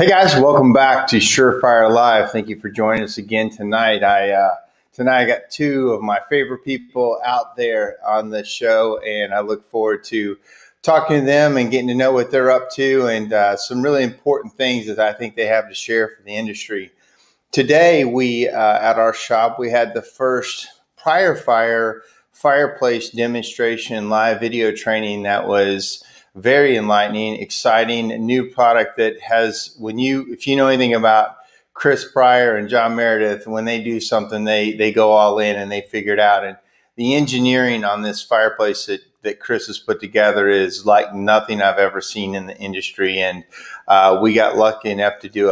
Hey guys, welcome back to SureFire Live. Thank you for joining us again tonight. Tonight I got two of my favorite people out there on the show, and I look forward to talking to them and getting to know what they're up to and some really important things that I think they have to share for the industry. Today, we at our shop we had the first fireplace demonstration live video training that was very enlightening, exciting, new product that has if you know anything about Chris Pryor and John Meredith, when they do something, they go all in and they figure it out. And the engineering on this fireplace that Chris has put together is like nothing I've ever seen in the industry. And we got lucky enough to do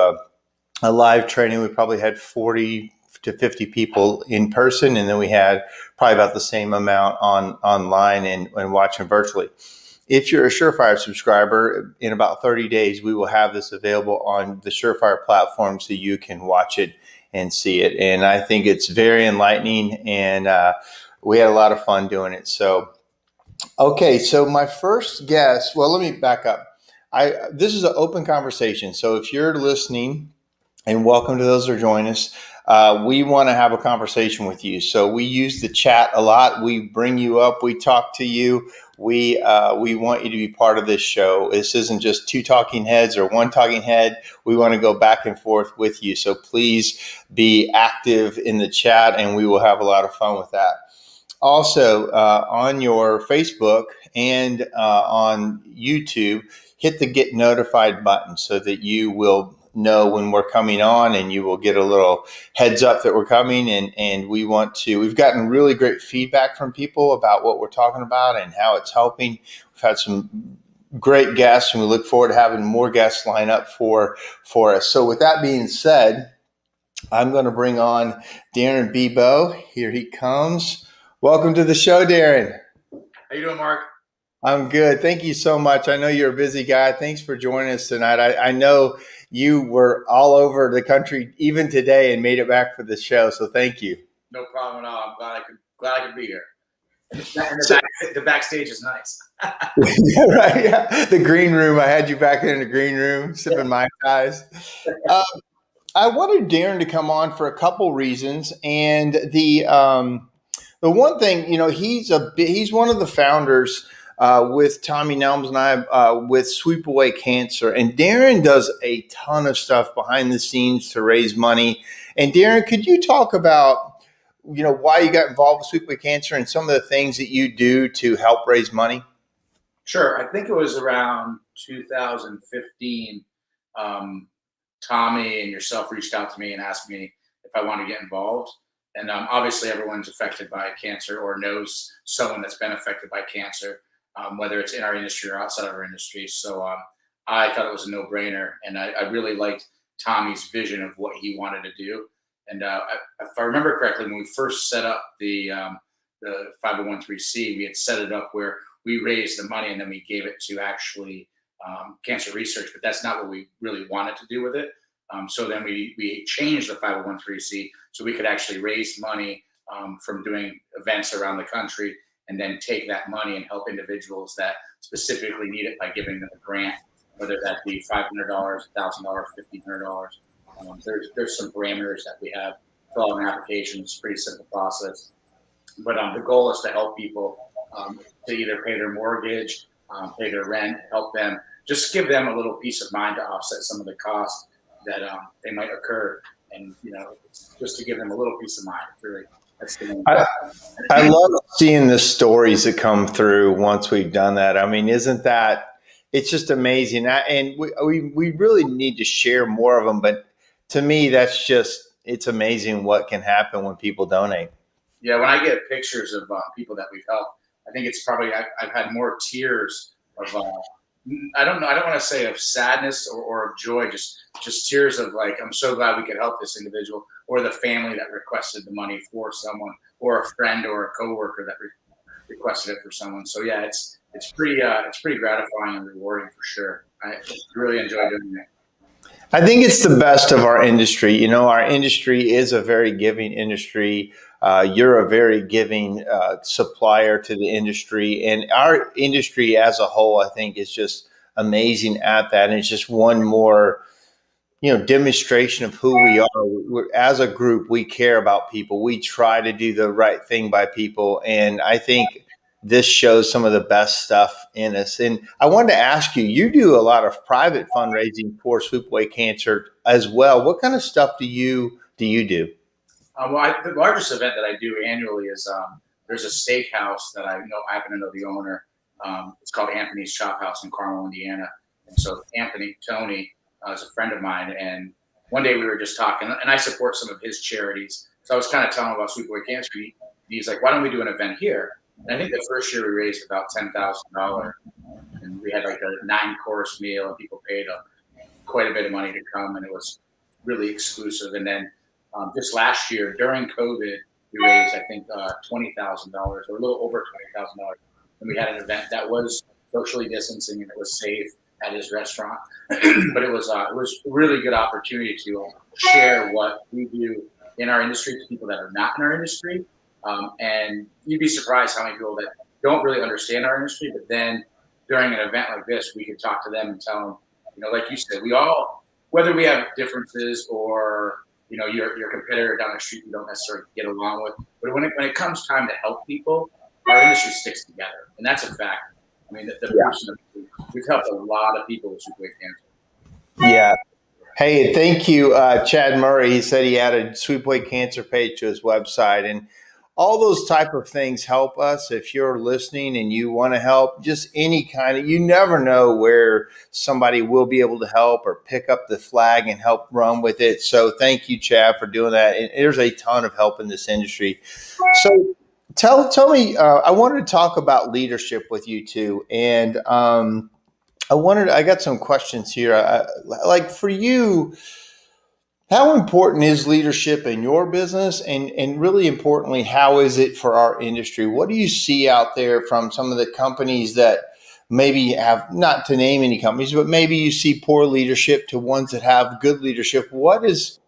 a live training. We probably had 40 to 50 people in person, and then we had probably about the same amount online and watching virtually. If you're a SureFire subscriber, in about 30 days, we will have this available on the SureFire platform so you can watch it and see it. And I think it's very enlightening, and we had a lot of fun doing it. So my first guest, well, let me back up. This is an open conversation. So if you're listening, and welcome to those who are joining us. We want to have a conversation with you. So we use the chat a lot. We bring you up. We talk to you. We want you to be part of this show. This isn't just two talking heads or one talking head. We want to go back and forth with you. So please be active in the chat, and we will have a lot of fun with that. Also, on your Facebook and on YouTube, hit the get notified button so that you will know when we're coming on, and you will get a little heads up that we're coming. And we've gotten really great feedback from people about what we're talking about and how it's helping. We've had some great guests, and we look forward to having more guests line up for us. So with that being said, I'm going to bring on Darin Bibeau. Here he comes. Welcome to the show, Darin. How you doing, Mark? I'm good. Thank you so much. I know you're a busy guy. Thanks for joining us tonight. I know you were all over the country even today and made it back for the show. So thank you. No problem at all. I'm glad I could be here. The backstage is nice. Yeah, right. Yeah. The green room. I had you back there in the green room sipping Mai Tais. I wanted Darin to come on for a couple reasons, and the one thing, he's one of the founders with Tommy Nelms and I with Sweep Away Cancer. And Darin does a ton of stuff behind the scenes to raise money. And Darin, could you talk about, why you got involved with Sweep Away Cancer and some of the things that you do to help raise money? Sure. I think it was around 2015. Tommy and yourself reached out to me and asked me if I wanted to get involved. And obviously everyone's affected by cancer or knows someone that's been affected by cancer. Whether it's in our industry or outside of our industry. So I thought it was a no-brainer. And I really liked Tommy's vision of what he wanted to do. And if I remember correctly, when we first set up the 501(c), we had set it up where we raised the money and then we gave it to actually cancer research. But that's not what we really wanted to do with it. So then we changed the 501(c) so we could actually raise money from doing events around the country, and then take that money and help individuals that specifically need it by giving them a grant, whether that be $500, $1,000, $1,500. There's some parameters that we have. Fill out an application. It's a pretty simple process. But the goal is to help people to either pay their mortgage, pay their rent, help them, just give them a little peace of mind to offset some of the costs that they might occur. And, just to give them a little peace of mind. It's really, I love seeing the stories that come through once we've done that. I mean, it's just amazing. And we really need to share more of them. But to me, it's amazing what can happen when people donate. Yeah, when I get pictures of people that we've helped, I think it's probably, I've had more tears of, I don't want to say of sadness or of joy, just tears of like, I'm so glad we could help this individual, or the family that requested the money for someone, or a friend or a coworker that requested it for someone. So yeah, it's pretty gratifying and rewarding for sure. I really enjoy doing it. I think it's the best of our industry. Our industry is a very giving industry. You're a very giving supplier to the industry, and our industry as a whole, I think, is just amazing at that. And it's just one more demonstration of who we are. As a group, we care about people. We try to do the right thing by people. And I think this shows some of the best stuff in us. And I wanted to ask you, you do a lot of private fundraising for Sweep Away Cancer as well. What kind of stuff do you do? The largest event that I do annually is there's a steakhouse that I happen to know the owner. It's called Anthony's Chop House in Carmel, Indiana. And so Tony, is a friend of mine. And one day we were just talking, and I support some of his charities. So I was kind of telling him about Sweep Away Cancer. He's like, why don't we do an event here? And I think the first year we raised about $10,000. And we had like a 9-course meal, and people paid quite a bit of money to come, and it was really exclusive. And then just last year during COVID, we raised I think $20,000 or a little over $20,000, and we had an event that was socially distancing and it was safe at his restaurant. But it was a really good opportunity to share what we do in our industry to people that are not in our industry. And you'd be surprised how many people that don't really understand our industry, but then during an event like this, we could talk to them and tell them, like you said, we all, whether we have differences or, your competitor down the street you don't necessarily get along with, but when it comes time to help people, our industry sticks together. And that's a fact. I mean, we've helped a lot of people with Sweep Away Cancer. Yeah. Hey, thank you, Chad Murray. He said he added Sweep Away Cancer page to his website, and all those type of things help us. If you're listening and you want to help, just any kind of, you never know where somebody will be able to help or pick up the flag and help run with it. So thank you, Chad, for doing that. And there's a ton of help in this industry. So tell me, I wanted to talk about leadership with you too. And I got some questions here. Like for you, how important is leadership in your business? And really importantly, how is it for our industry? What do you see out there from some of the companies that maybe have, not to name any companies, but maybe you see poor leadership to ones that have good leadership? What does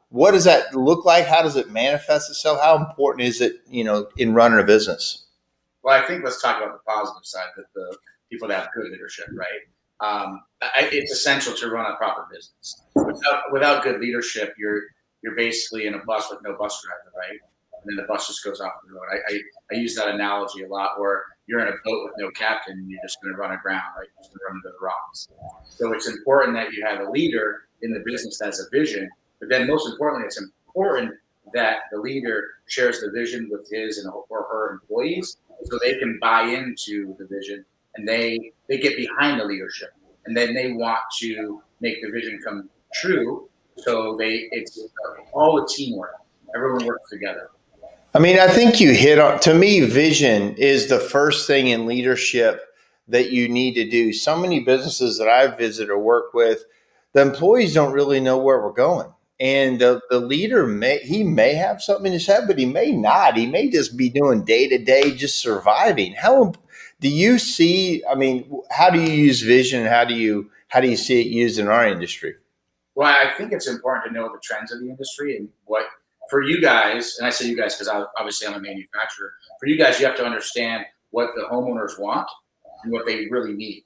that look like? How does it manifest itself? How important is it, in running a business? Well, I think let's talk about the positive side, that the people that have good leadership, right? It's essential to run a proper business. Without good leadership, you're basically in a bus with no bus driver, right? And then the bus just goes off the road. I use that analogy a lot, where you're in a boat with no captain and you're just going to run aground, right? You're just going to run into the rocks. So it's important that you have a leader in the business that has a vision, but then most importantly, it's important that the leader shares the vision with his or her employees so they can buy into the vision, and they get behind the leadership, and then they want to make the vision come true. So it's all the teamwork. Everyone works together. I mean, I think you hit on, to me, vision is the first thing in leadership that you need to do. So many businesses that I visit or work with, the employees don't really know where we're going. And the leader may have something in his head, but he may not. He may just be doing day to day, just surviving. How do you see? I mean, how do you use vision? And how do you see it used in our industry? Well, I think it's important to know the trends of the industry and what, for you guys, and I say you guys because obviously I'm a manufacturer. For you guys, you have to understand what the homeowners want and what they really need.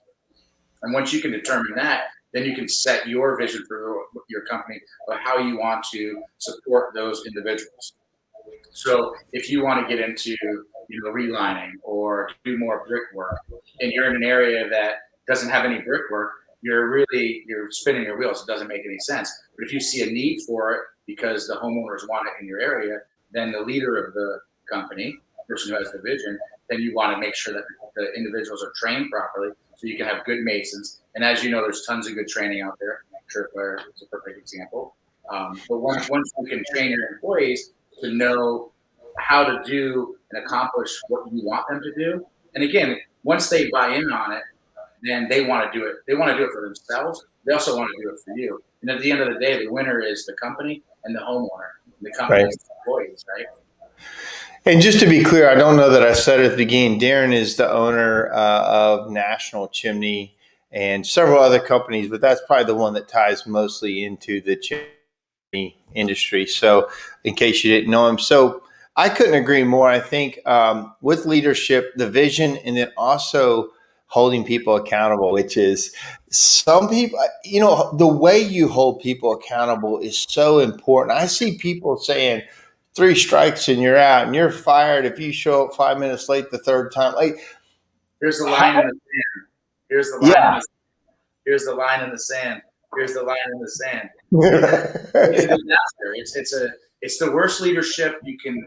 And once you can determine that, then you can set your vision for your company of how you want to support those individuals. So if you want to get into relining or do more brickwork, and you're in an area that doesn't have any brickwork, you're spinning your wheels. It doesn't make any sense. But if you see a need for it because the homeowners want it in your area, then the leader of the company, the person who has the vision, then you want to make sure that the individuals are trained properly so you can have good masons. And as you know, there's tons of good training out there. SureFire is a perfect example. But once you can train your employees to know how to do and accomplish what you want them to do, and again, once they buy in on it, then they want to do it. They want to do it for themselves. They also want to do it for you. And at the end of the day, the winner is the company and the homeowner. The company is the employees, right? And just to be clear, I don't know that I said it at the beginning, Darin is the owner of National Chimney and several other companies, but that's probably the one that ties mostly into the chimney industry. So in case you didn't know him. So I couldn't agree more. I think with leadership, the vision, and then also holding people accountable, which is some people, you know, the way you hold people accountable is so important. I see people saying 3 strikes and you're out and you're fired if you show up 5 minutes late the third time. Like, Here's the line in how? the sand. Here's the line in Yeah. the. Here's the line in the sand. Here's the line in the sand. It's a disaster. It's the worst leadership you can.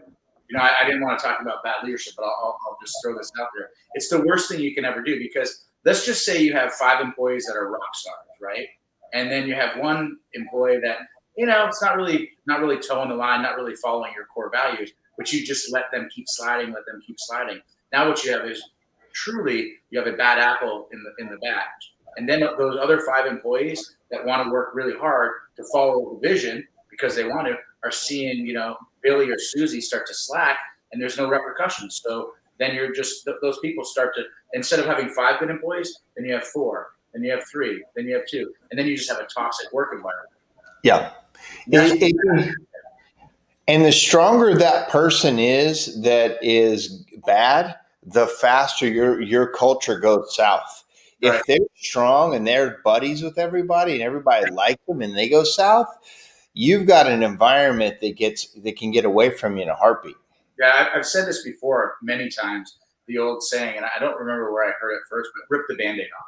You know, I didn't want to talk about bad leadership, but I'll just throw this out there. It's the worst thing you can ever do, because let's just say you have 5 employees that are rock stars, right? And then you have one employee that, you know, it's not really towing the line, not really following your core values, but you just let them keep sliding, let them keep sliding. Now what you have is truly you have a bad apple in the batch. And then those other 5 employees that want to work really hard to follow the vision because they want to are seeing, you know, Billy or Susie start to slack, and there's no repercussions. So then you're just, those people start to, instead of having 5 good employees, then you have 4, then you have 3, then you have 2, and then you just have a toxic work environment. Yeah. And the stronger that person is that is bad, the faster your culture goes south. Right. If they're strong and they're buddies with everybody and everybody likes them and they go south, you've got an environment that can get away from you in a heartbeat. Yeah, I've said this before many times. The old saying, and I don't remember where I heard it first, but rip the Band-Aid off.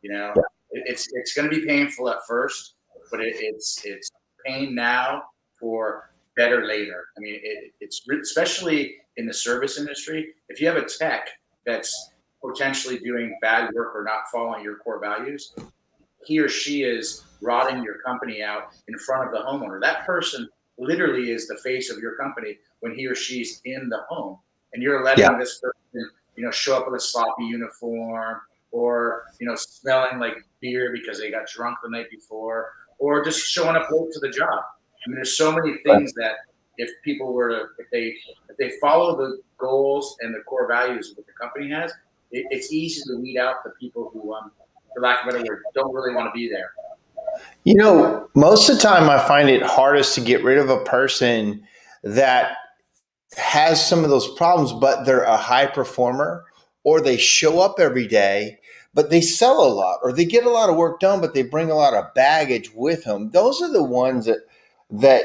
You know, Yeah. It's going to be painful at first, but it's pain now for better later. I mean, it's especially in the service industry. If you have a tech that's potentially doing bad work or not following your core values, he or she is rotting your company out in front of the homeowner. That person literally is the face of your company when he or she's in the home, and you're letting this person, you know, show up with a sloppy uniform, or, you know, smelling like beer because they got drunk the night before, or just showing up late to the job. I mean, there's so many things that if people were to, if they follow the goals and the core values that the company has, it's easy to weed out the people who, for lack of a better word, don't really want to be there. You know, most of the time I find it hardest to get rid of a person that has some of those problems, but they're a high performer, or they show up every day, but they sell a lot, or they get a lot of work done, but they bring a lot of baggage with them. Those are the ones that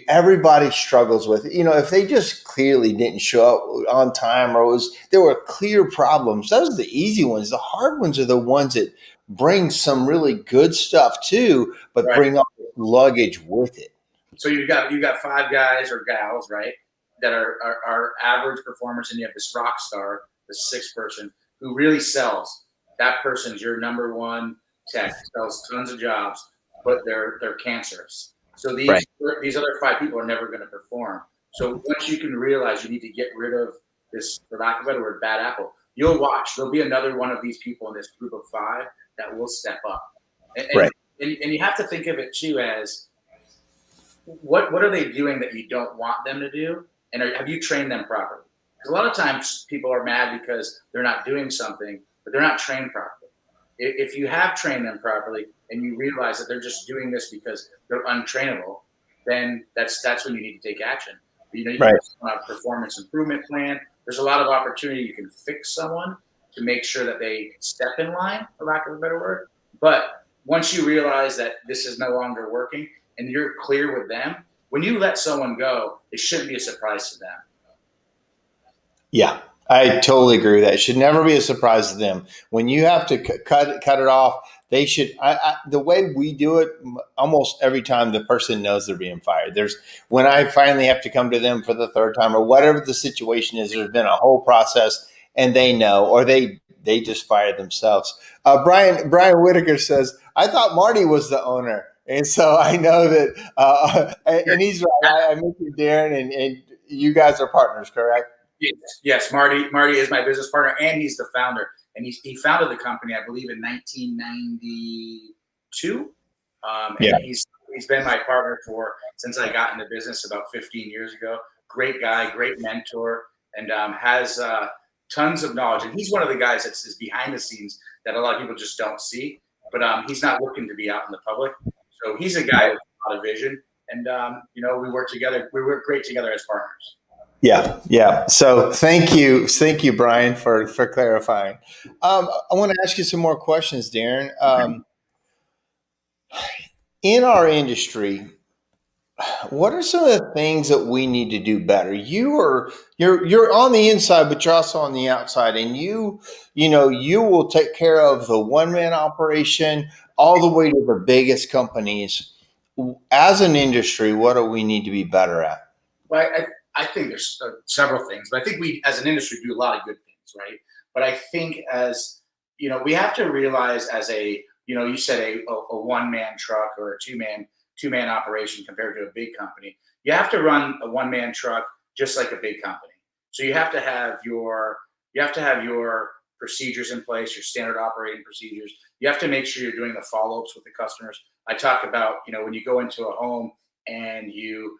everybody struggles with. You know, if they just clearly didn't show up on time, or there were clear problems, those are the easy ones. The hard ones are the ones that bring some really good stuff too, but Right. bring all the luggage with it. So you've got 5 guys or gals, right, that are average performers, and you have this rock star, this 6th person who really sells. That person's your number one tech, sells tons of jobs, but they're cancerous. So these other 5 people are never going to perform. So once you can realize you need to get rid of this, for lack of a better word, bad apple, you'll watch. There'll be another one of these people in this group of 5 that will step up. And you have to think of it too as, what are they doing that you don't want them to do, and have you trained them properly? Because a lot of times people are mad because they're not doing something, but they're not trained properly. If you have trained them properly and you realize that they're just doing this because they're untrainable, then that's when you need to take action. You know, you can have a performance improvement plan. There's a lot of opportunity. You can fix someone to make sure that they step in line, for lack of a better word. But once you realize that this is no longer working and you're clear with them, when you let someone go, it shouldn't be a surprise to them. Yeah, I totally agree with that. It should never be a surprise to them. When you have to cut it off, they should. The way we do it, almost every time the person knows they're being fired. When I finally have to come to them for the 3rd time, or whatever the situation is, there's been a whole process, and they know, or they just fired themselves. Brian Whitaker says, "I thought Marty was the owner." And so I know that, and he's right. I mentioned Darin, and you guys are partners, correct? Yes, Marty is my business partner, and he's the founder. And he founded the company, I believe, in 1992. And he's been my partner since I got into business about 15 years ago. Great guy, great mentor, and has tons of knowledge. And he's one of the guys that's behind the scenes that a lot of people just don't see. But he's not looking to be out in the public. So he's a guy with a lot of vision. And, you know, we work together. We work great together as partners. Yeah. So thank you, Brian, for clarifying. I want to ask you some more questions, Darren. In our industry, what are some of the things that we need to do better? You're on the inside, but you're also on the outside, and you will take care of the one man operation all the way to the biggest companies. As an industry, what do we need to be better at? Well, I think there's several things, but I think we, as an industry, do a lot of good things, right? But I think we have to realize as you said a one man truck or a two man operation compared to a big company. You have to run a one man truck just like a big company. So you have to have your procedures in place, your standard operating procedures. You have to make sure you're doing the follow ups with the customers. I talk about when you go into a home and you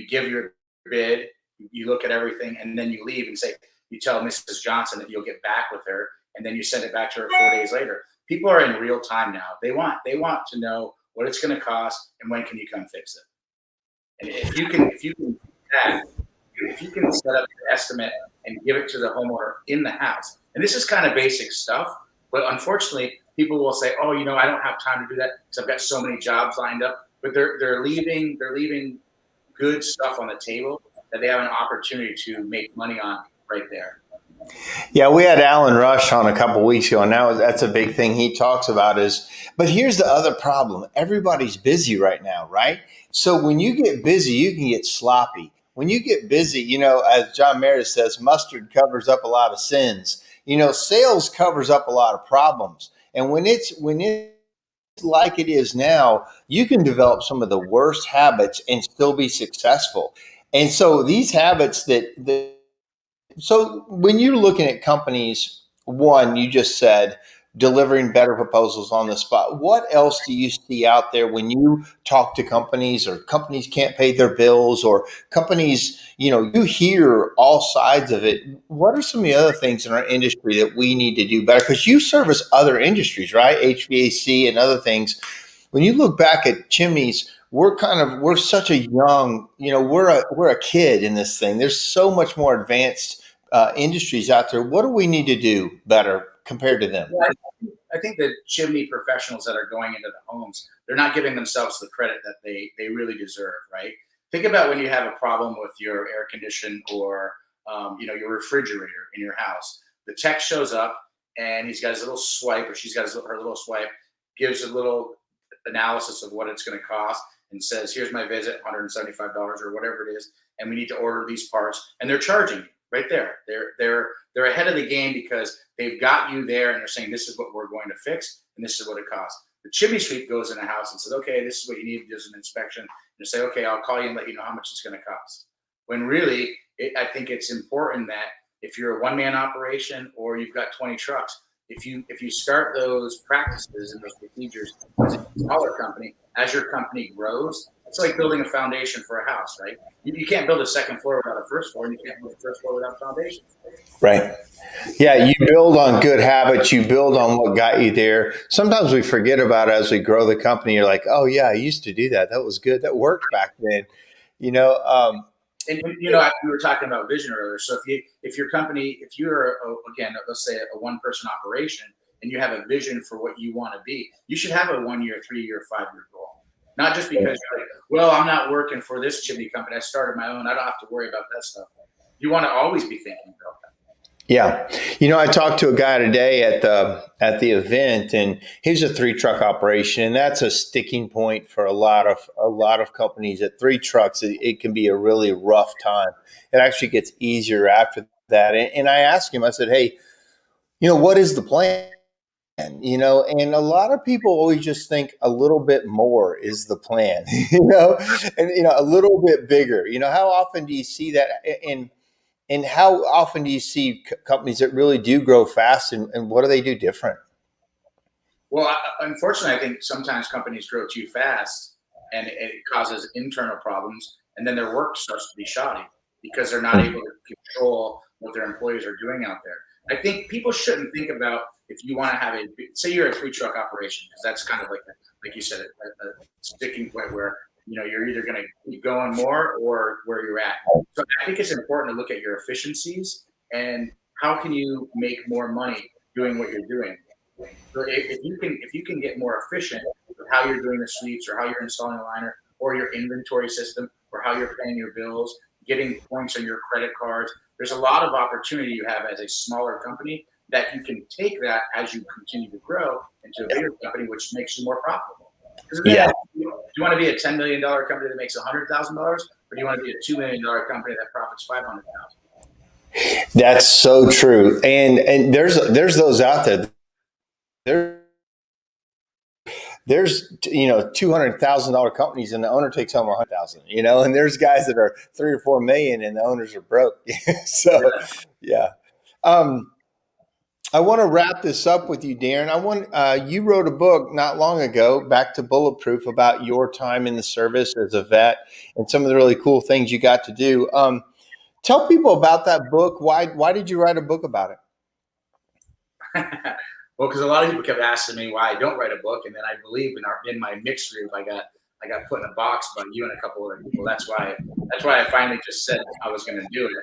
give your bid, you look at everything, and then you leave and say, you tell Mrs. Johnson that you'll get back with her, and then you send it back to her 4 days later. People are in real time now. They want to know what it's going to cost and when can you come fix it. And if you can set up your estimate and give it to the homeowner in the house, and this is kind of basic stuff, but unfortunately, people will say, "Oh, I don't have time to do that because I've got so many jobs lined up." But they're leaving good stuff on the table that they have an opportunity to make money on right there. Yeah, we had Alan Rush on a couple weeks ago, and that's a big thing he talks about is. But here's the other problem: everybody's busy right now, right? So when you get busy, you can get sloppy. When you get busy, as John Meredith says, mustard covers up a lot of sins. Sales covers up a lot of problems, and when it's like it is now, you can develop some of the worst habits and still be successful. And so these habits that so when you're looking at companies, one, you just said delivering better proposals on the spot. What else do you see out there when you talk to companies or companies can't pay their bills or companies, you hear all sides of it. What are some of the other things in our industry that we need to do better? Because you service other industries, right? HVAC and other things. When you look back at chimneys, we're such a young, we're a kid in this thing. There's so much more advanced industries out there. What do we need to do better compared to them? Well, I think the chimney professionals that are going into the homes, they're not giving themselves the credit that they really deserve, right? Think about when you have a problem with your air condition or your refrigerator in your house. The tech shows up and he's got his little swipe, or she's got her little swipe, gives a little analysis of what it's going to cost, and says, "Here's my visit, $175 or whatever it is, and we need to order these parts," and they're charging you right there. They're ahead of the game because they've got you there and they're saying, "This is what we're going to fix and this is what it costs." The chimney sweep goes in a house and says, "Okay, this is what you need." Does an inspection and they say, "Okay, I'll call you and let you know how much it's going to cost." When really, I think it's important that if you're a one man operation or you've got 20 trucks, if you start those practices and those procedures as a smaller company, as your company grows, it's like building a foundation for a house, right? You can't build a second floor without a first floor, and you can't build a first floor without a foundation. Right. Yeah, you build on good habits. You build on what got you there. Sometimes we forget about it as we grow the company. You're like, oh yeah, I used to do that. That was good. That worked back then. You know, um, And we were talking about vision earlier. So if you're again, let's say a one person operation, and you have a vision for what you want to be, you should have a 1 year, 3 year, 5 year goal. Not just because you're like, well, I'm not working for this chimney company. I started my own. I don't have to worry about that stuff. You want to always be thinking about that. yeah. I talked to a guy today at the event, and he's a three truck operation, and that's a sticking point for a lot of companies. At three trucks, it can be a really rough time. It actually gets easier after that. And I asked him, I said, hey, what is the plan? And a lot of people always just think a little bit more is the plan, and a little bit bigger. How often do you see that? And how often do you see companies that really do grow fast, and what do they do different? Well, unfortunately, I think sometimes companies grow too fast, and it causes internal problems, and then their work starts to be shoddy because they're not able to control what their employees are doing out there. I think people shouldn't think about, if you want to have say you're a three truck operation, because that's kind of like you said, a sticking point where you're either going to keep going more or where you're at. So I think it's important to look at your efficiencies and how can you make more money doing what you're doing. So if you can get more efficient with how you're doing the sweeps or how you're installing a liner or your inventory system or how you're paying your bills, getting points on your credit cards, there's a lot of opportunity you have as a smaller company that you can take that as you continue to grow into a bigger company, which makes you more profitable. Because at the end Yeah. of the day, do you want to be a $10 million company that makes $100,000, or do you want to be a $2 million company that profits 500,000? That's so true. And there's those out there. There's $200,000 companies and the owner takes home 100,000. And there's guys that are 3 or 4 million and the owners are broke. So Yeah. yeah. I want to wrap this up with you, Darin. You wrote a book not long ago, Back to Bulletproof, about your time in the service as a vet and some of the really cool things you got to do. Tell people about that book. Why did you write a book about it? Well, because a lot of people kept asking me why I don't write a book, and then I believe in my mixed group, I got put in a box by you and a couple other people. That's why I finally just said I was going to do it.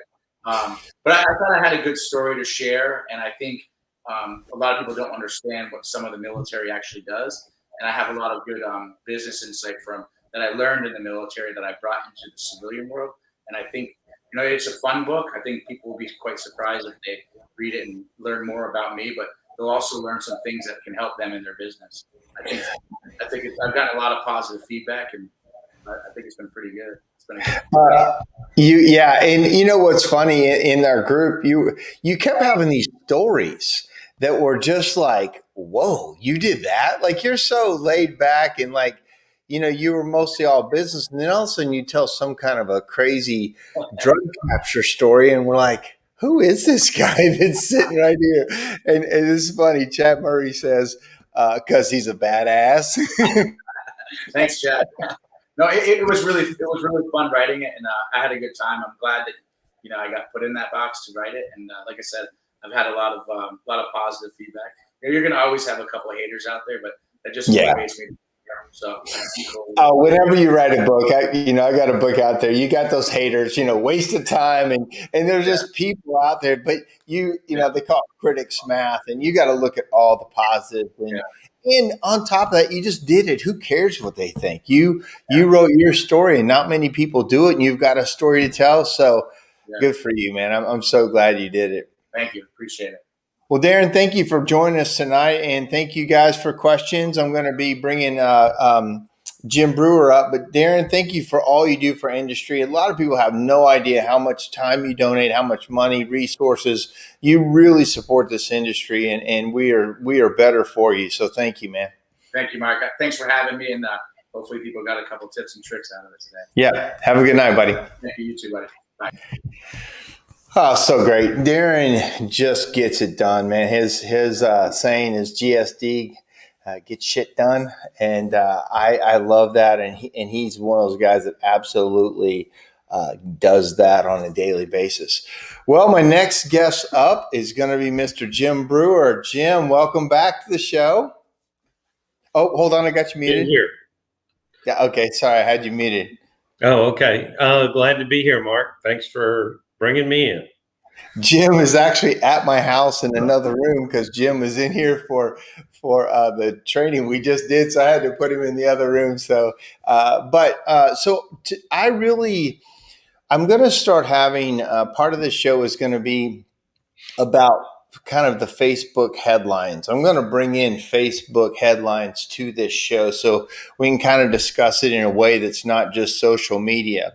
But I thought I had a good story to share, and I think a lot of people don't understand what some of the military actually does. And I have a lot of good business insight from that I learned in the military that I brought into the civilian world. And I think it's a fun book. I think people will be quite surprised if they read it and learn more about me, but they'll also learn some things that can help them in their business. I've gotten a lot of positive feedback, and I think it's been pretty good. It's been a good Yeah, and you know what's funny in our group, you kept having these stories that were just like, whoa, you did that? Like you're so laid back and like, you were mostly all business, and then all of a sudden you tell some kind of a crazy drug capture story, and we're like, who is this guy that's sitting right here? And it's funny. Chad Murray says, because he's a badass. Thanks, Chad. No, it was really fun writing it, and I had a good time. I'm glad that I got put in that box to write it, and like I said, I've had a lot of positive feedback. You're gonna always have a couple of haters out there, but that just Yeah. motivates me. So Whenever you write a book, I got a book out there. You got those haters, waste of time, and there's just people out there. But they call it critics math, and you got to look at all the positives. And on top of that, you just did it. Who cares what they think? You wrote your story, and not many people do it. And you've got a story to tell. So good for you, man. I'm so glad you did it. Thank you. Appreciate it. Well, Darin, thank you for joining us tonight, and thank you guys for questions. I'm going to be bringing Jim Brewer up, but Darin, thank you for all you do for industry. A lot of people have no idea how much time you donate, how much money, resources. You really support this industry, and we are better for you. So thank you, man. Thank you, Mark. Thanks for having me, and hopefully people got a couple tips and tricks out of it today. Yeah. Have a good night, buddy. Thank you. You too, buddy. Bye. Oh, so great. Darin just gets it done, man. His saying is GSD, get shit done. And I love that. And he's one of those guys that absolutely does that on a daily basis. Well, my next guest up is going to be Mr. Jim Brewer. Jim, welcome back to the show. Oh, hold on. I got you muted. Here. Yeah. Okay. Sorry. I had you muted. Oh, okay. Glad to be here, Mark. Thanks for bringing me in. Jim is actually at my house in another room because Jim was in here for the training we just did, so I had to put him in the other room. So, I'm going to start having part of this show is going to be about kind of the Facebook headlines. I'm going to bring in Facebook headlines to this show so we can kind of discuss it in a way that's not just social media.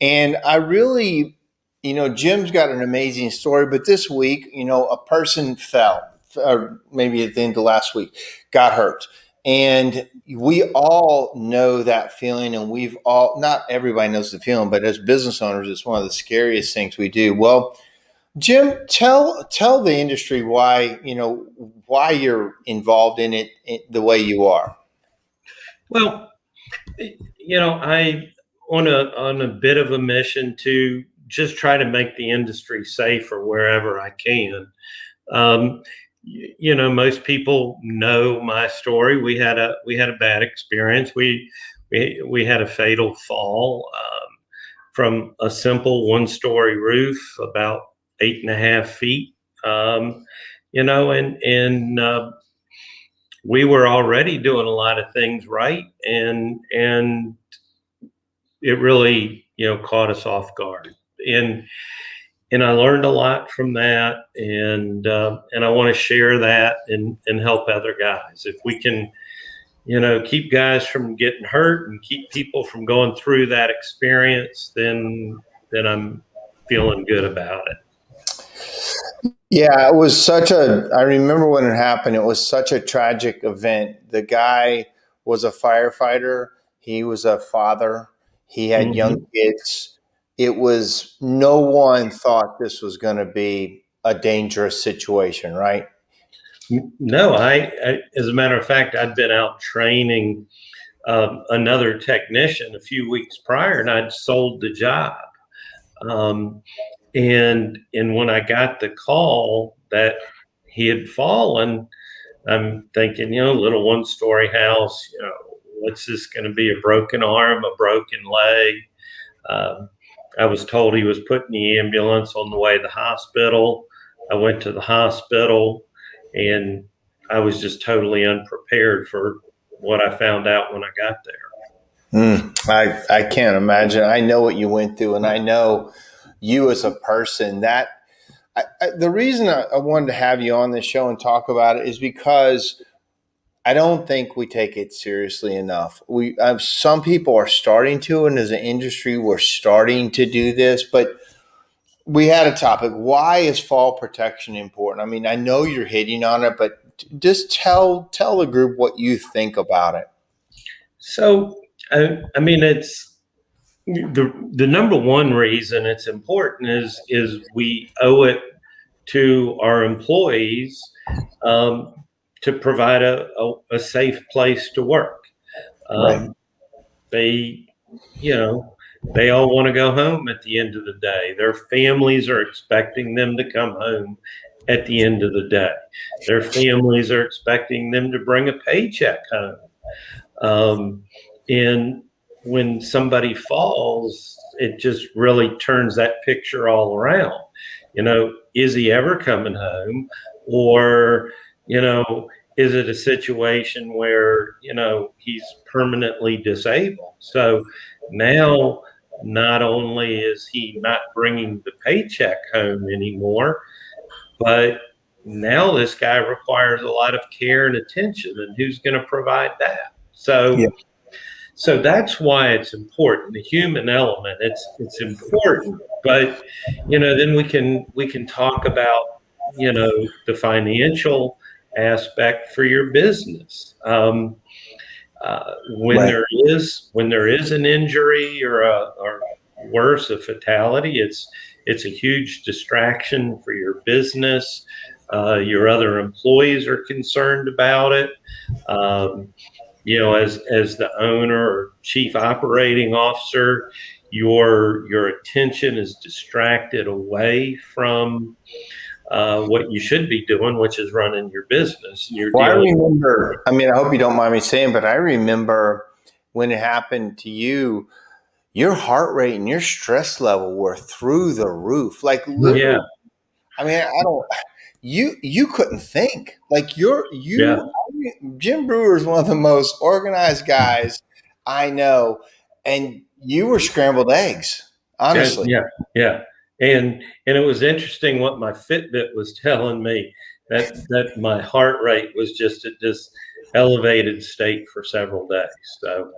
And I really, Jim's got an amazing story, but this week, a person fell, or maybe at the end of last week, got hurt. And we all know that feeling, and not everybody knows the feeling, but as business owners, it's one of the scariest things we do. Well, Jim, tell the industry why you're involved in it the way you are. Well, I on a bit of a mission to just try to make the industry safer wherever I can. Most people know my story. We had a bad experience. We we had a fatal fall from a simple one-story roof, about 8.5 feet. And we were already doing a lot of things right, and it really caught us off guard. And I learned a lot from that, and I want to share that and help other guys. If we can, keep guys from getting hurt and keep people from going through that experience, then I'm feeling good about it. Yeah, it was I remember when it happened, it was such a tragic event. The guy was a firefighter. He was a father. He had young kids. No one thought this was going to be a dangerous situation, right? No, I as a matter of fact, I'd been out training another technician a few weeks prior, and I'd sold the job. And when I got the call that he had fallen, I'm thinking, little one-story house, what's this going to be? A broken arm, a broken leg? I was told he was put in the ambulance on the way to the hospital. I went to the hospital, and I was just totally unprepared for what I found out when I got there. I can't imagine. I know what you went through, and I know you as a person. The reason I wanted to have you on this show and talk about it is because I don't think we take it seriously enough. Some people are starting to, and as an industry, we're starting to do this. But we had a topic: why is fall protection important? I mean, I know you're hitting on it, but just tell the group what you think about it. So, I mean, it's the number one reason it's important is we owe it to our employees to provide a safe place to work. Right. They all want to go home at the end of the day. Their families are expecting them to come home at the end of the day. Their families are expecting them to bring a paycheck home. And when somebody falls, it just really turns that picture all around. Is he ever coming home? Or, is it a situation where, he's permanently disabled? So now, not only is he not bringing the paycheck home anymore, but now this guy requires a lot of care and attention, and who's going to provide that? So that's why it's important. The human element, it's important. But then we can talk about the financial aspect for your business. When there is an injury or worse, a fatality, it's a huge distraction for your business. Your other employees are concerned about it. As the owner or chief operating officer, your attention is distracted away from what you should be doing, which is running your business. I remember, I hope you don't mind me saying, but I remember when it happened to you, your heart rate and your stress level were through the roof. Like, literally, you couldn't think. Like Jim Brewer is one of the most organized guys I know, and you were scrambled eggs, honestly. Yeah. And it was interesting what my Fitbit was telling me, that my heart rate was just at this elevated state for several days. So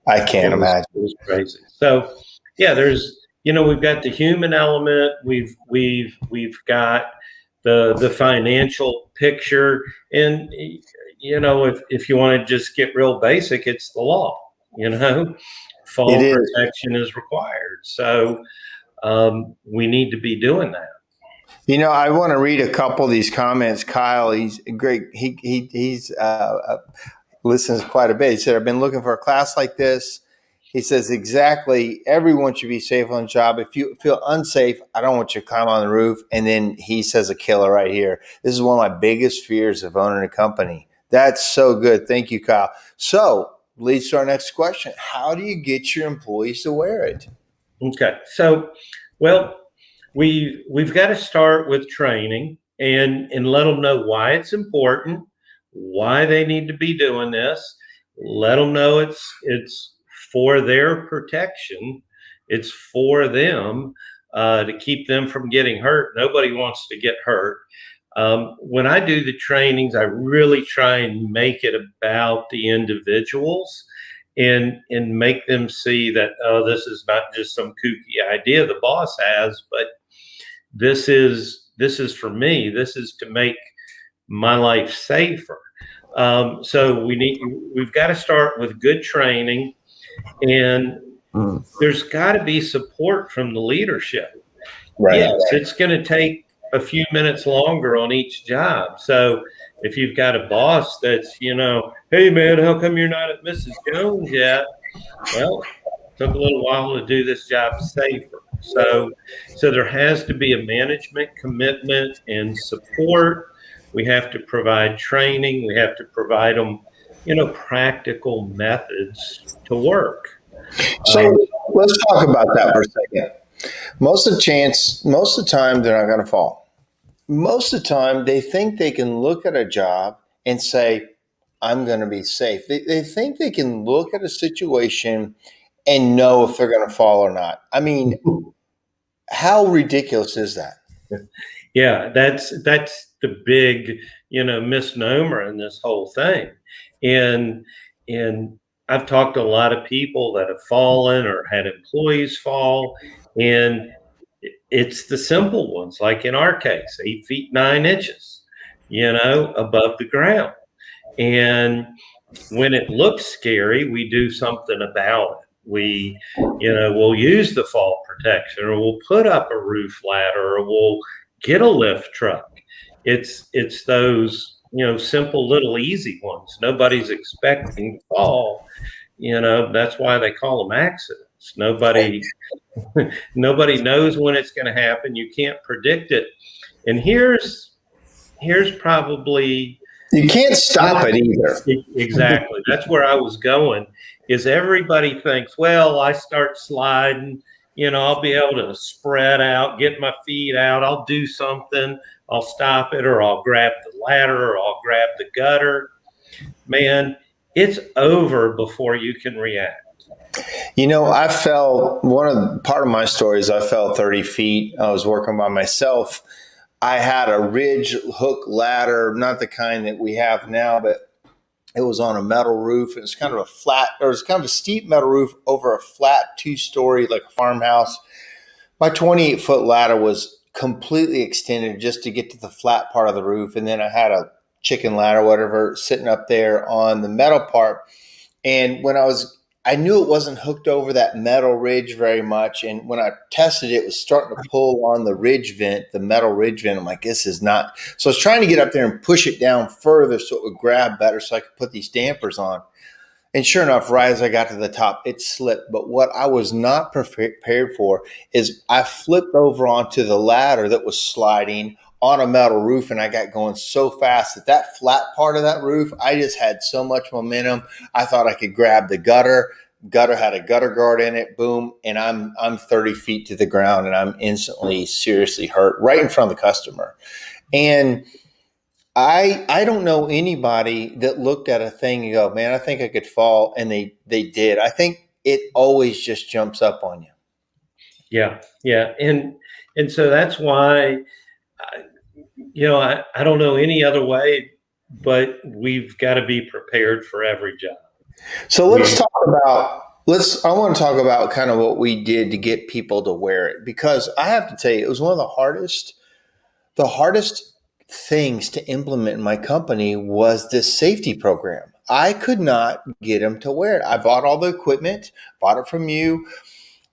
I can't imagine. It was crazy. So there's we've got the human element, we've got the financial picture, and if you want to just get real basic, it's the law. Fall protection is required. So we need to be doing that. I want to read a couple of these comments. Kyle, he's great. He's listens quite a bit. He said, I've been looking for a class like this. He says, exactly, everyone should be safe on the job. If you feel unsafe, I don't want you to climb on the roof. And then he says a killer right here. This is one of my biggest fears of owning a company. That's so good. Thank you, Kyle. So leads to our next question. How do you get your employees to wear it? Okay. So, well, we've got to start with training and let them know why it's important, why they need to be doing this. Let them know it's for their protection. It's for them to keep them from getting hurt. Nobody wants to get hurt. When I do the trainings, I really try and make it about the individuals and make them see that, oh, this is not just some kooky idea the boss has, but this is for me. This is to make my life safer. So we've got to start with good training, and there's got to be support from the leadership. Right. Yes, it's going to take a few minutes longer on each job. So if you've got a boss that's, hey man, how come you're not at Mrs. Jones yet? Well, it took a little while to do this job safer. So there has to be a management commitment and support. We have to provide training. We have to provide them, practical methods to work. So let's talk about that for a second. Most of the time they're not going to fall. Most of the time they think they can look at a job and say, I'm going to be safe. They think they can look at a situation and know if they're going to fall or not. I mean, how ridiculous is that? Yeah, that's the big, misnomer in this whole thing. And I've talked to a lot of people that have fallen or had employees fall, and it's the simple ones, like in our case, 8 feet 9 inches, above the ground. And when it looks scary, we do something about it. We'll use the fall protection, or we'll put up a roof ladder, or we'll get a lift truck. It's those, simple little easy ones. Nobody's expecting to fall. That's why they call them accidents. Nobody knows when it's going to happen. You can't predict it. And here's probably, you can't stop it either. Exactly. That's where I was going, is everybody thinks, well, I start sliding, I'll be able to spread out, get my feet out. I'll do something. I'll stop it, or I'll grab the ladder, or I'll grab the gutter. Man, it's over before you can react. I fell, part of my story is I fell 30 feet. I was working by myself. I had a ridge hook ladder, not the kind that we have now, but it was on a metal roof. It was kind of a steep metal roof over a flat 2-story, like a farmhouse. My 28-foot ladder was completely extended just to get to the flat part of the roof. And then I had a chicken ladder, whatever, sitting up there on the metal part. And I knew it wasn't hooked over that metal ridge very much. And when I tested it, it was starting to pull on the ridge vent, the metal ridge vent. I'm like, this is not. So I was trying to get up there and push it down further so it would grab better so I could put these dampers on. And sure enough, right as I got to the top, it slipped. But what I was not prepared for is I flipped over onto the ladder that was sliding on a metal roof, and I got going so fast that flat part of that roof, I just had so much momentum. I thought I could grab the gutter. Gutter had a gutter guard in it, boom, and I'm 30 feet to the ground, and I'm instantly seriously hurt right in front of the customer. And I don't know anybody that looked at a thing and go, man, I think I could fall, and they did. I think it always just jumps up on you. Yeah, and so that's why. I don't know any other way, but we've got to be prepared for every job. So I want to talk about kind of what we did to get people to wear it, because I have to tell you, it was one of the hardest things to implement in my company was this safety program. I could not get them to wear it. I bought all the equipment, bought it from you.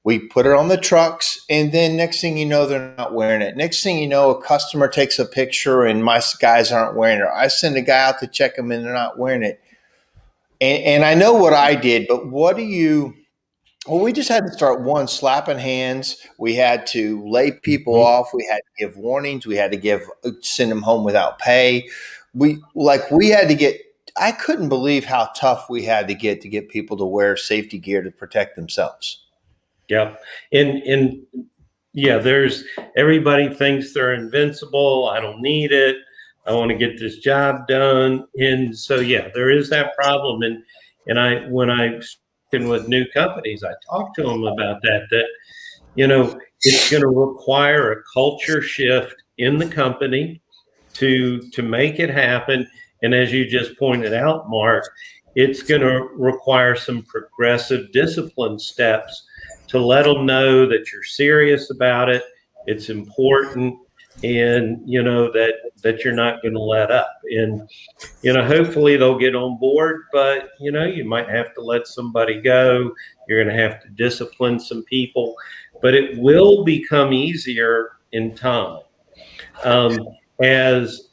We put it on the trucks, and then next thing you know, they're not wearing it. Next thing you know, a customer takes a picture and my guys aren't wearing it. I send a guy out to check them and they're not wearing it. And I know what I did, but we just had to start slapping hands. We had to lay people off. We had to give warnings. We had to send them home without pay. I I couldn't believe how tough we had to get people to wear safety gear to protect themselves. Yeah. And yeah, there's everybody thinks they're invincible. I don't need it. I want to get this job done. And so, yeah, there is that problem. And when I in with new companies, I talk to them about that, it's going to require a culture shift in the company to make it happen. And as you just pointed out, Mark, it's going to require some progressive discipline steps to let them know that you're serious about it. It's important, and that you're not going to let up. And hopefully they'll get on board, but you might have to let somebody go. You're going to have to discipline some people, but it will become easier in time. As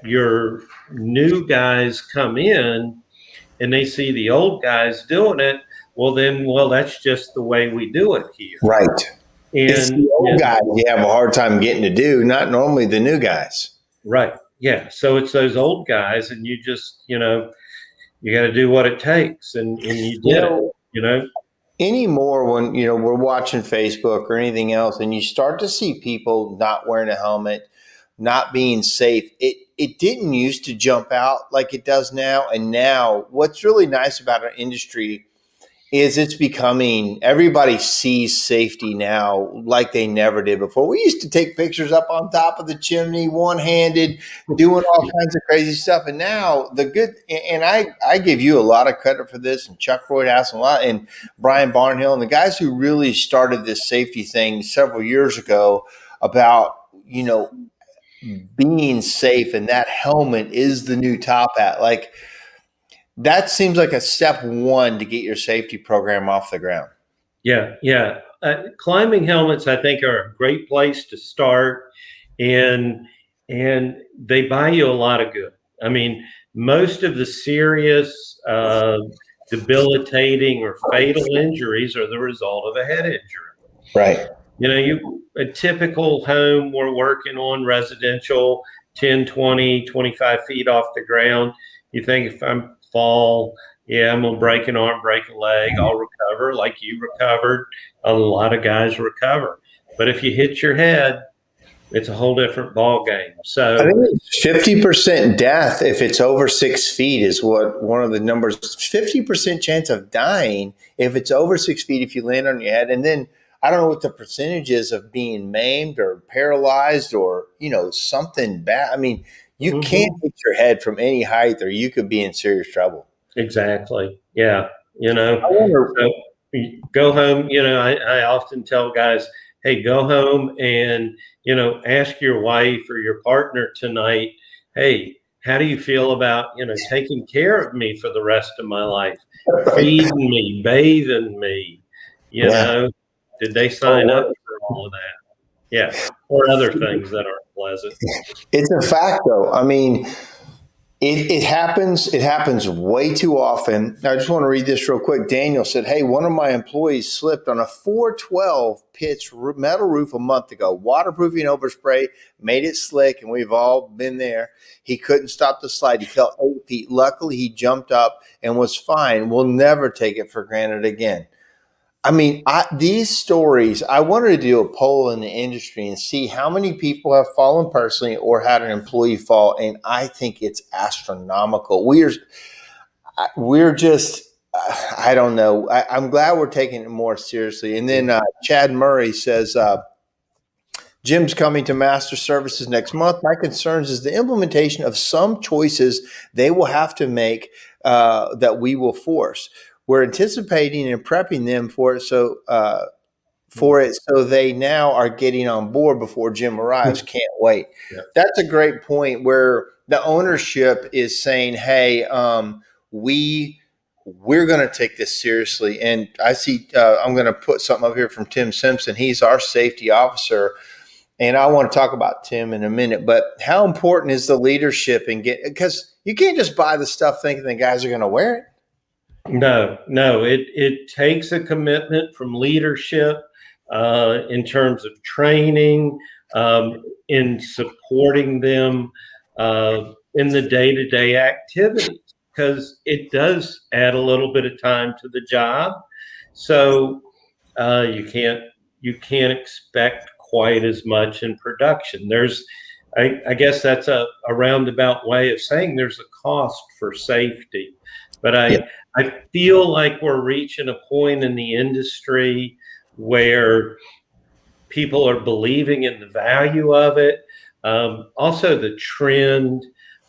your new guys come in and they see the old guys doing it, well, that's just the way we do it here. Right. And it's the old guys you have a hard time getting to do, not normally the new guys. Right. Yeah. So it's those old guys, and you just, you got to do what it takes, and you did it. Anymore, when we're watching Facebook or anything else, and you start to see people not wearing a helmet, not being safe, it didn't used to jump out like it does now. And now what's really nice about our industry is it's becoming, everybody sees safety now like they never did before. We used to take pictures up on top of the chimney, one-handed, doing all kinds of crazy stuff. And now and I give you a lot of credit for this, and Chuck Roydhouse and Brian Barnhill, and the guys who really started this safety thing several years ago about, being safe, and that helmet is the new top hat. Like, that seems like a step one to get your safety program off the ground. Yeah. Yeah. Climbing helmets, I think, are a great place to start, and they buy you a lot of good. I mean, most of the serious, debilitating or fatal injuries are the result of a head injury. Right. A typical home, we're working on residential, 10, 20, 25 feet off the ground. You think, if I'm fall, I'm going to break an arm, break a leg, I'll recover like you recovered. A lot of guys recover. But if you hit your head, it's a whole different ball game. So I think it's 50% death if it's over 6 feet is what one of the numbers, 50% chance of dying if it's over 6 feet if you land on your head. And then I don't know what the percentage is of being maimed or paralyzed or, something bad. I mean, you can't hit your head from any height, or you could be in serious trouble. Exactly. Yeah. So go home. I often tell guys, hey, go home and, ask your wife or your partner tonight, hey, how do you feel about, taking care of me for the rest of my life, feeding me, bathing me, did they sign up for all of that? Yeah. Or other things that aren't pleasant. It's a fact, though. I mean, it happens. It happens way too often. I just want to read this real quick. Daniel said, hey, one of my employees slipped on a 412 pitch metal roof a month ago. Waterproofing overspray made it slick, and we've all been there. He couldn't stop the slide. He fell 8 feet. Luckily, he jumped up and was fine. We'll never take it for granted again. I mean, these stories, I wanted to do a poll in the industry and see how many people have fallen personally or had an employee fall, and I think it's astronomical. We're just, I don't know. I'm glad we're taking it more seriously. And then Chad Murray says, Jim's coming to Master Services next month. My concerns is the implementation of some choices they will have to make that we will force. We're anticipating and prepping them for it, so they now are getting on board before Jim arrives. Can't wait. Yeah. That's a great point where the ownership is saying, "Hey, we're going to take this seriously." And I see I'm going to put something up here from Tim Simpson. He's our safety officer, and I want to talk about Tim in a minute. But how important is the leadership because you can't just buy the stuff thinking the guys are going to wear it. No, it takes a commitment from leadership in terms of training, in supporting them, in the day-to-day activities, because it does add a little bit of time to the job. So you can't expect quite as much in production. I guess that's a roundabout way of saying there's a cost for safety. But I feel like we're reaching a point in the industry where people are believing in the value of it. Also, the trend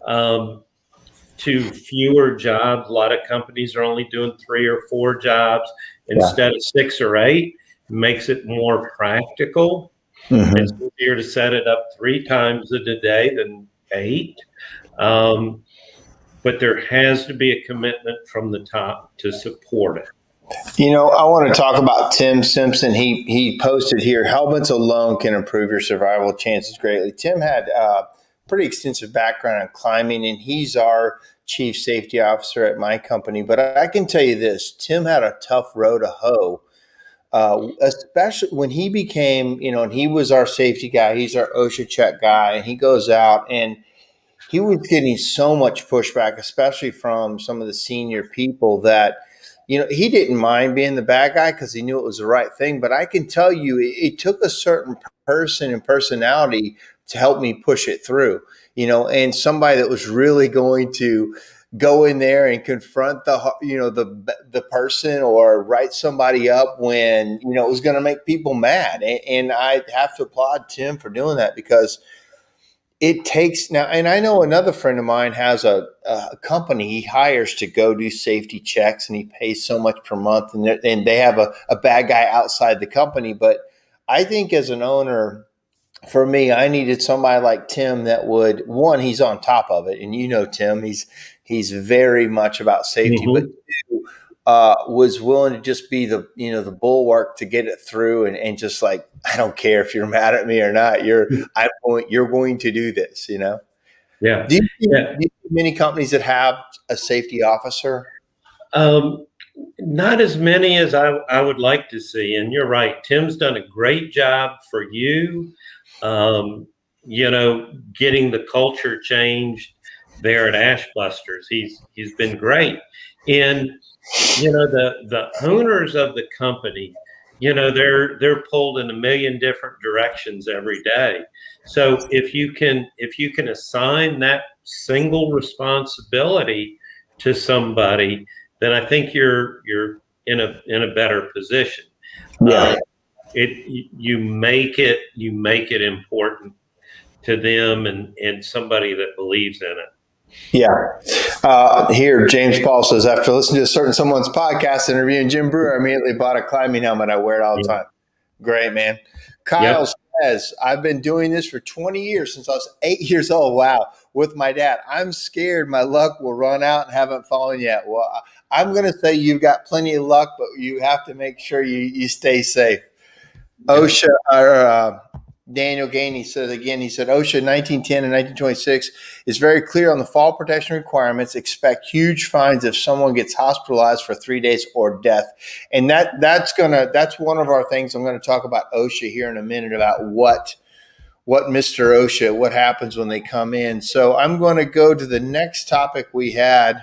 to fewer jobs. A lot of companies are only doing 3 or 4 jobs instead of 6 or 8. Makes it more practical. It's easier to set it up 3 times in a day than 8. But there has to be a commitment from the top to support it. I want to talk about Tim Simpson. He posted here, helmets alone can improve your survival chances greatly. Tim had a pretty extensive background in climbing, and he's our chief safety officer at my company. But I can tell you this, Tim had a tough row to hoe, especially when he became, and he was our safety guy. He's our OSHA check guy, and he goes out and he was getting so much pushback, especially from some of the senior people that, he didn't mind being the bad guy because he knew it was the right thing. But I can tell you, it took a certain person and personality to help me push it through, and somebody that was really going to go in there and confront the person or write somebody up when, it was going to make people mad. And I have to applaud Tim for doing that, because it takes now, and I know another friend of mine has a company he hires to go do safety checks, and he pays so much per month, and they have a bad guy outside the company. But I think as an owner, for me, I needed somebody like Tim that would, one, he's on top of it. And Tim, he's very much about safety, but two, was willing to just be the bulwark to get it through, and just like, I don't care if you're mad at me or not, you're going to do this, Yeah. Do you see many companies that have a safety officer? Not as many as I would like to see. And you're right. Tim's done a great job for you, getting the culture changed there at Ashbusters. He's been great. And, the owners of the company, they're pulled in a million different directions every day. So if you can assign that single responsibility to somebody, then I think you're in a better position. Yeah. You make it important to them, and somebody that believes in it. Yeah. Here, James Paul says, after listening to someone's podcast interviewing Jim Brewer, I immediately bought a climbing helmet. I wear it all the time. Great, man. Kyle says, I've been doing this for 20 years, since I was 8 years old. Wow. With my dad. I'm scared my luck will run out and haven't fallen yet. Well, I'm going to say you've got plenty of luck, but you have to make sure you stay safe. OSHA, or Daniel Gainey said again, he said, OSHA 1910 and 1926 is very clear on the fall protection requirements. Expect huge fines if someone gets hospitalized for 3 days or death. And that's one of our things. I'm going to talk about OSHA here in a minute, about what Mr. OSHA, what happens when they come in. So I'm going to go to the next topic we had,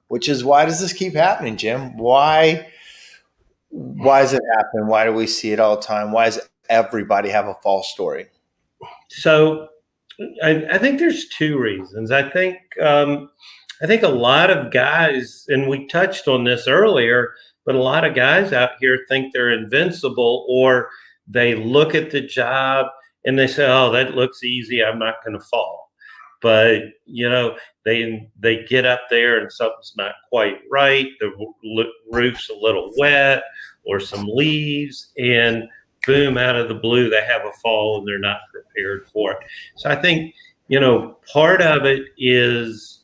which is, why does this keep happening, Jim? Why does it happen? Why do we see it all the time? Why does everybody have a false story? So I think there's 2 reasons. I think a lot of guys, and we touched on this earlier, but a lot of guys out here think they're invincible, or they look at the job and they say, oh, that looks easy, I'm not going to fall. But, they get up there and something's not quite right. The roof's a little wet, or some leaves, and boom, out of the blue, they have a fall and they're not prepared for it. So I think, part of it is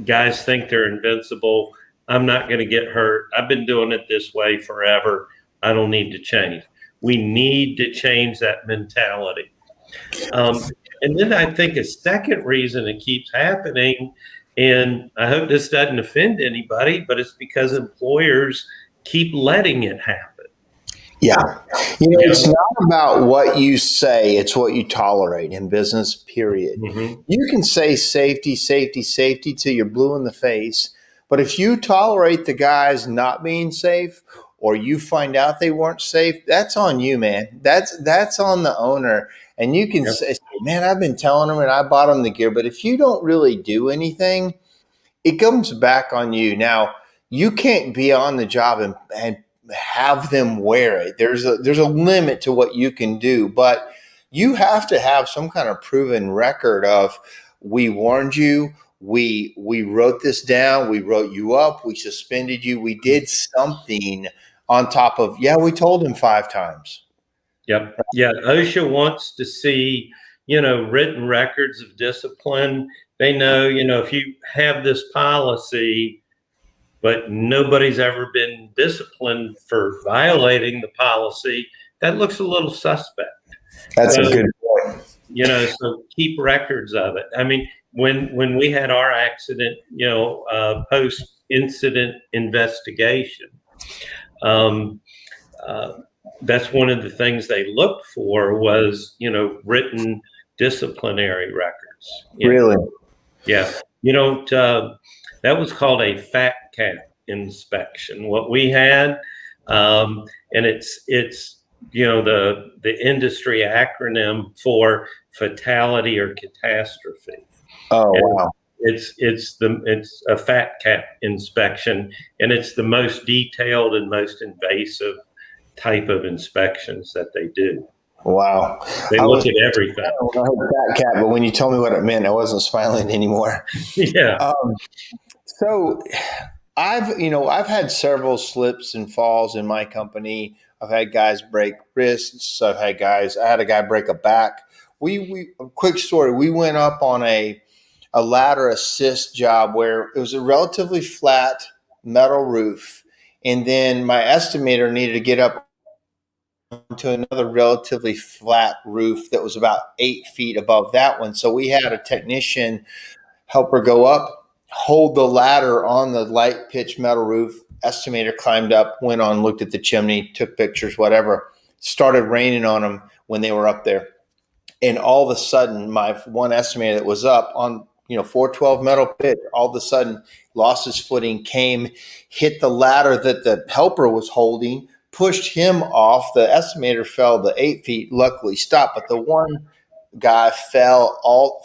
guys think they're invincible. I'm not going to get hurt. I've been doing it this way forever. I don't need to change. We need to change that mentality. And then I think a second reason it keeps happening, and I hope this doesn't offend anybody, but it's because employers keep letting it happen. Yeah. It's not about what you say, it's what you tolerate in business, period. Mm-hmm. You can say safety, safety, safety till you're blue in the face. But if you tolerate the guys not being safe or you find out they weren't safe, that's on you, man. That's on the owner. And you can Yep. say, man, I've been telling them and I bought them the gear. But if you don't really do anything, it comes back on you. Now, you can't be on the job and have them wear it. There's a limit to what you can do, but you have to have some kind of proven record of we warned you, we wrote this down, we wrote you up, we suspended you, we did something on top of we told him 5 times. Yep. Yeah. OSHA wants to see, written records of discipline. They know, if you have this policy, but nobody's ever been disciplined for violating the policy, that looks a little suspect. That's So, a good point. so keep records of it. I mean, when we had our accident, post incident investigation, um, that's one of the things they looked for was, written disciplinary records. Really? Yeah. That was called a fat cap inspection. What we had, and it's the industry acronym for fatality or catastrophe. Oh, And wow. it's a fat cap inspection, and it's the most detailed and most invasive type of inspections that they do. Wow. They look at everything. I heard fat cat, but when you told me what it meant, I wasn't smiling anymore. Yeah. So I've had several slips and falls in my company. I've had guys break wrists. I had a guy break a back. A quick story. We went up on a ladder assist job where it was a relatively flat metal roof. And then my estimator needed to get up to another relatively flat roof that was about 8 feet above that one. So we had a technician help her go up, hold the ladder on the light pitch metal roof. Estimator climbed up, went on, looked at the chimney, took pictures, whatever. Started raining on them when they were up there. And all of a sudden, my one estimator that was up on 412 metal pitch, all of a sudden lost his footing, hit the ladder that the helper was holding, pushed him off. The estimator fell the 8 feet, luckily stopped, but the one guy fell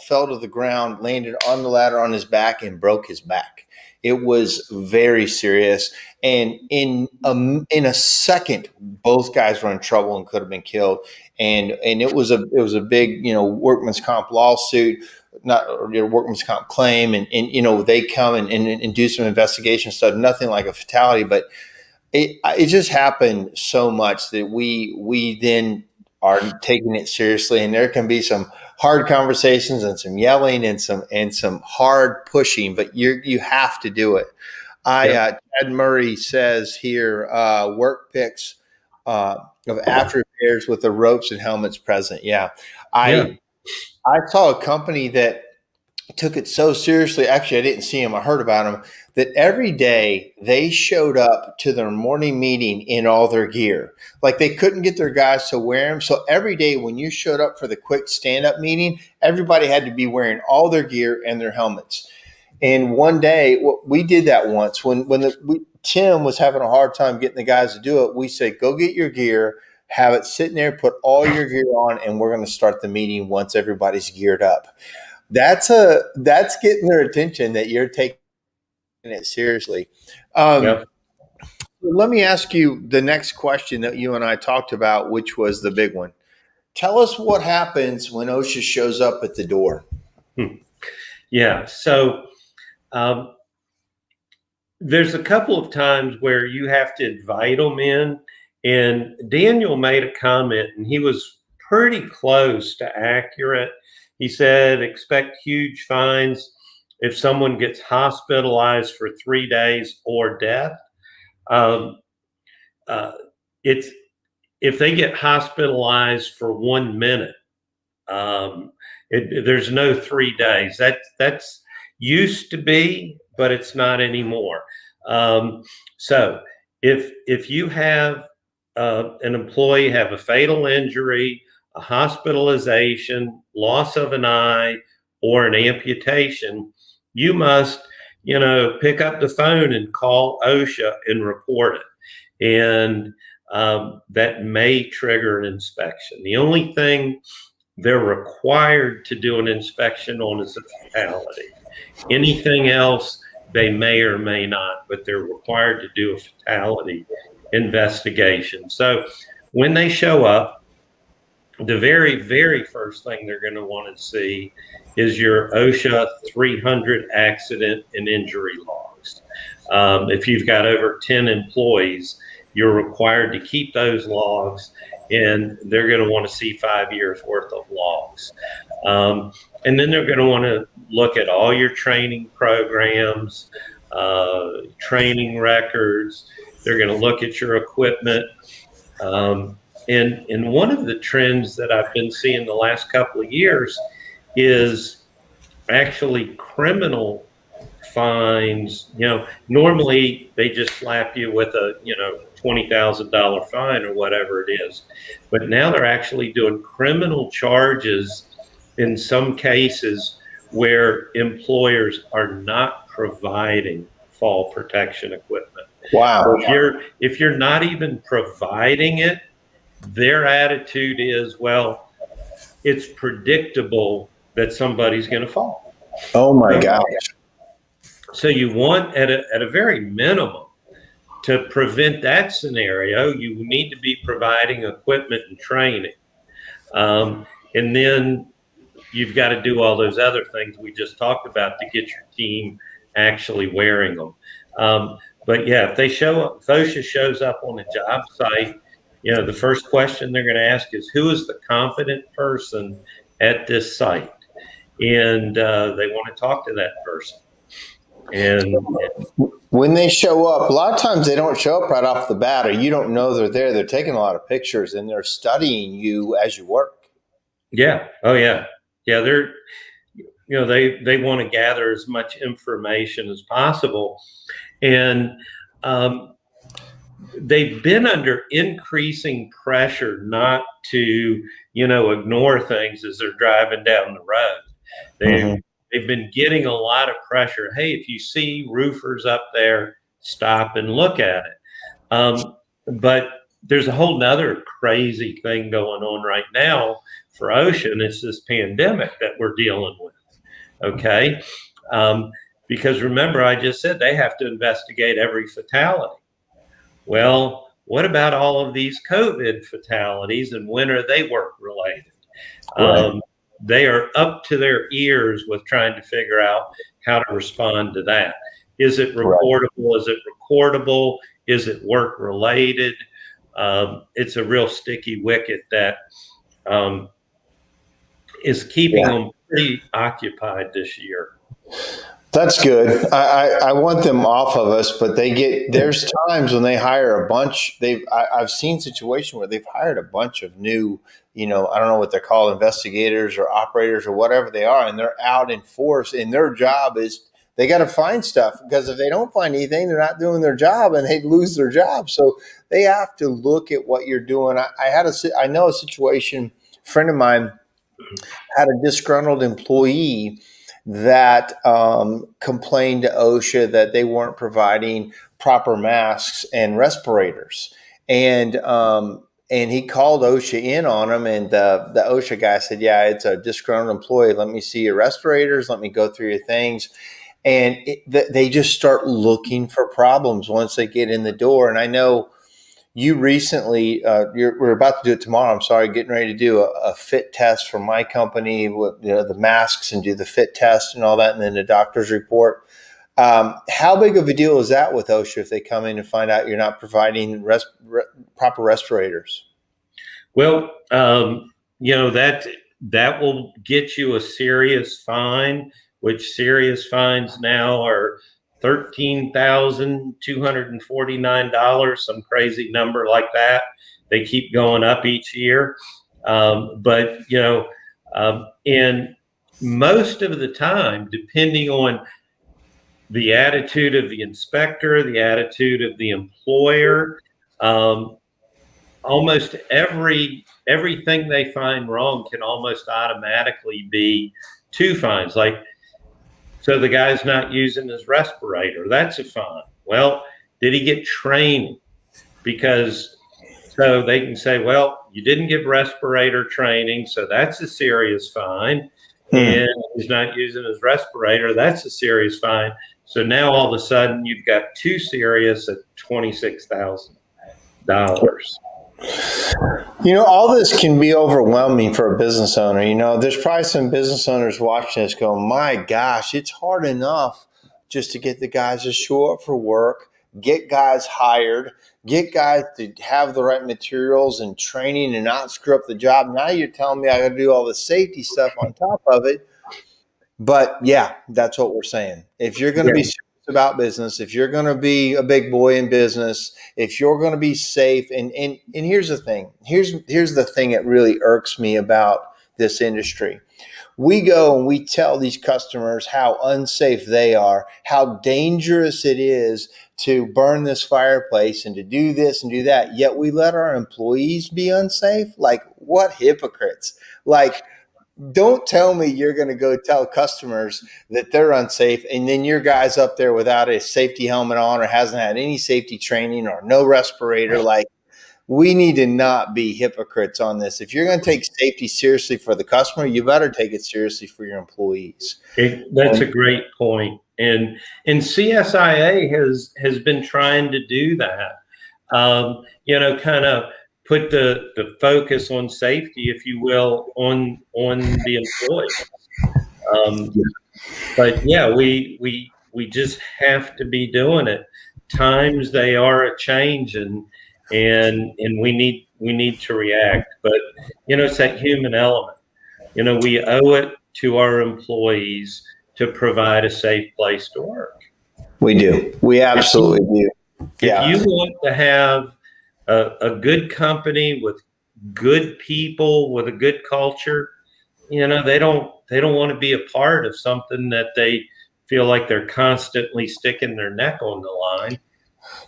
to the ground, landed on the ladder on his back, and broke his back. It was very serious, and in a second, both guys were in trouble and could have been killed. And it was a big workman's comp lawsuit, not workman's comp claim, and they come and do some investigation stuff. Nothing like a fatality, but it just happened so much that we then are taking it seriously, and there can be some hard conversations and some yelling and some hard pushing, but you have to do it. Chad Murray says here, work pics of after repairs with the ropes and helmets present. I saw a company that took it so seriously. Actually, I didn't see him. I heard about him. That every day they showed up to their morning meeting in all their gear. Like they couldn't get their guys to wear them. So every day when you showed up for the quick stand-up meeting, everybody had to be wearing all their gear and their helmets. And one day, we did that once when Tim was having a hard time getting the guys to do it. We said, go get your gear, have it sitting there, put all your gear on, and we're going to start the meeting once everybody's geared up. That's getting their attention that you're taking it seriously. Let me ask you the next question that you and I talked about, which was the big one. Tell us what happens when OSHA shows up at the door. Yeah. So there's a couple of times where you have to invite them in. And Daniel made a comment, and he was pretty close to accurate. He said, expect huge fines if someone gets hospitalized for 3 days or death. It's if they get hospitalized for 1 minute, there's no 3 days. That's used to be, but it's not anymore. So if you have an employee have a fatal injury, a hospitalization, loss of an eye, or an amputation, you must, pick up the phone and call OSHA and report it. And that may trigger an inspection. The only thing they're required to do an inspection on is a fatality. Anything else, they may or may not, but they're required to do a fatality investigation. So when they show up, the very, very first thing they're going to want to see is your OSHA 300 accident and injury logs. If you've got over 10 employees, you're required to keep those logs, and they're going to want to see 5 years worth of logs. And then they're going to want to look at all your training programs, training records. They're going to look at your equipment. And one of the trends that I've been seeing the last couple of years is actually criminal fines. Normally they just slap you with a, $20,000 fine or whatever it is. But now they're actually doing criminal charges in some cases where employers are not providing fall protection equipment. Wow. So if you're not even providing it, their attitude is, well, it's predictable that somebody's going to fall. Oh my gosh. So you want at a very minimum to prevent that scenario, you need to be providing equipment and training. And then you've got to do all those other things we just talked about to get your team actually wearing them. But yeah, if OSHA shows up on a job site, the first question they're going to ask is, who is the competent person at this site? And they want to talk to that person. And when they show up, a lot of times they don't show up right off the bat, or you don't know they're there. They're taking a lot of pictures and they're studying you as you work. Yeah. Oh yeah. Yeah. They're, they want to gather as much information as possible. And they've been under increasing pressure not to, ignore things as they're driving down the road. They've been getting a lot of pressure. Hey, if you see roofers up there, stop and look at it. But there's a whole nother crazy thing going on right now for OSHA, and it's this pandemic that we're dealing with. Okay. Because remember, I just said they have to investigate every fatality. Well, what about all of these COVID fatalities, and when are they work related? Right. They are up to their ears with trying to figure out how to respond to that. Is it reportable? Right. Is it recordable? Is it work related? It's a real sticky wicket that is keeping them pretty occupied this year. That's good. I want them off of us, but there's times when they hire a bunch. I've seen situations where they've hired a bunch of new, I don't know what they're called, investigators or operators or whatever they are, and they're out in force, and their job is they got to find stuff, because if they don't find anything, they're not doing their job and they lose their job. So they have to look at what you're doing. I know a situation, a friend of mine had a disgruntled employee that complained to OSHA that they weren't providing proper masks and respirators. And he called OSHA in on him, and the OSHA guy said, yeah, it's a disgruntled employee. Let me see your respirators. Let me go through your things. And they just start looking for problems once they get in the door. And I know you recently, we're about to do it tomorrow. I'm sorry, getting ready to do a fit test for my company with the masks, and do the fit test and all that, and then the doctor's report. How big of a deal is that with OSHA if they come in and find out you're not providing proper respirators? Well, that will get you a serious fine, which serious fines now are $13,249, some crazy number like that. They keep going up each year. And most of the time, depending on the attitude of the inspector, the attitude of the employer, almost everything they find wrong can almost automatically be two fines. Like, so the guy's not using his respirator. That's a fine. Well, did he get training? Because so they can say, well, you didn't give respirator training, so that's a serious fine. And he's not using his respirator, that's a serious fine. So now all of a sudden you've got two serious at $26,000. All this can be overwhelming for a business owner. There's probably some business owners watching this going, my gosh, it's hard enough just to get the guys to show up for work, get guys hired, get guys to have the right materials and training and not screw up the job. Now you're telling me I got to do all the safety stuff on top of it. But yeah, that's what we're saying. If you're going to be serious about business, if you're going to be a big boy in business, if you're going to be safe, and here's the thing. Here's the thing that really irks me about this industry. We go and we tell these customers how unsafe they are, how dangerous it is to burn this fireplace and to do this and do that. Yet we let our employees be unsafe. Like, what hypocrites? Like, don't tell me you're going to go tell customers that they're unsafe and then your guy's up there without a safety helmet on or hasn't had any safety training or no respirator. Like, we need to not be hypocrites on this. If you're going to take safety seriously for the customer, you better take it seriously for your employees. That's a great point. And CSIA has been trying to do that, kind of put the focus on safety, if you will, on the employees. But yeah, we just have to be doing it. Times they are a changing, and we need to react. But it's that human element. We owe it to our employees to provide a safe place to work. We do. We absolutely do. If you want to have a good company with good people with a good culture, they don't want to be a part of something that they feel like they're constantly sticking their neck on the line.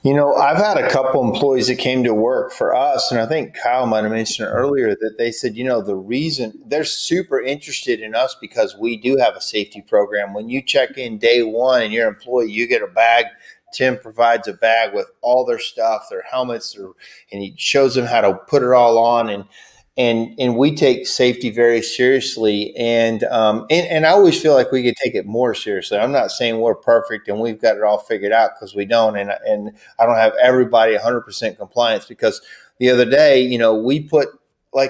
I've had a couple employees that came to work for us, and I think Kyle might have mentioned earlier that they said, the reason they're super interested in us because we do have a safety program. When you check in day one and you're an employee, you get a bag. Tim provides a bag with all their stuff, their helmets, and he shows them how to put it all on. And we take safety very seriously. And I always feel like we could take it more seriously. I'm not saying we're perfect and we've got it all figured out, because we don't. And I don't have everybody 100% compliance, because the other day,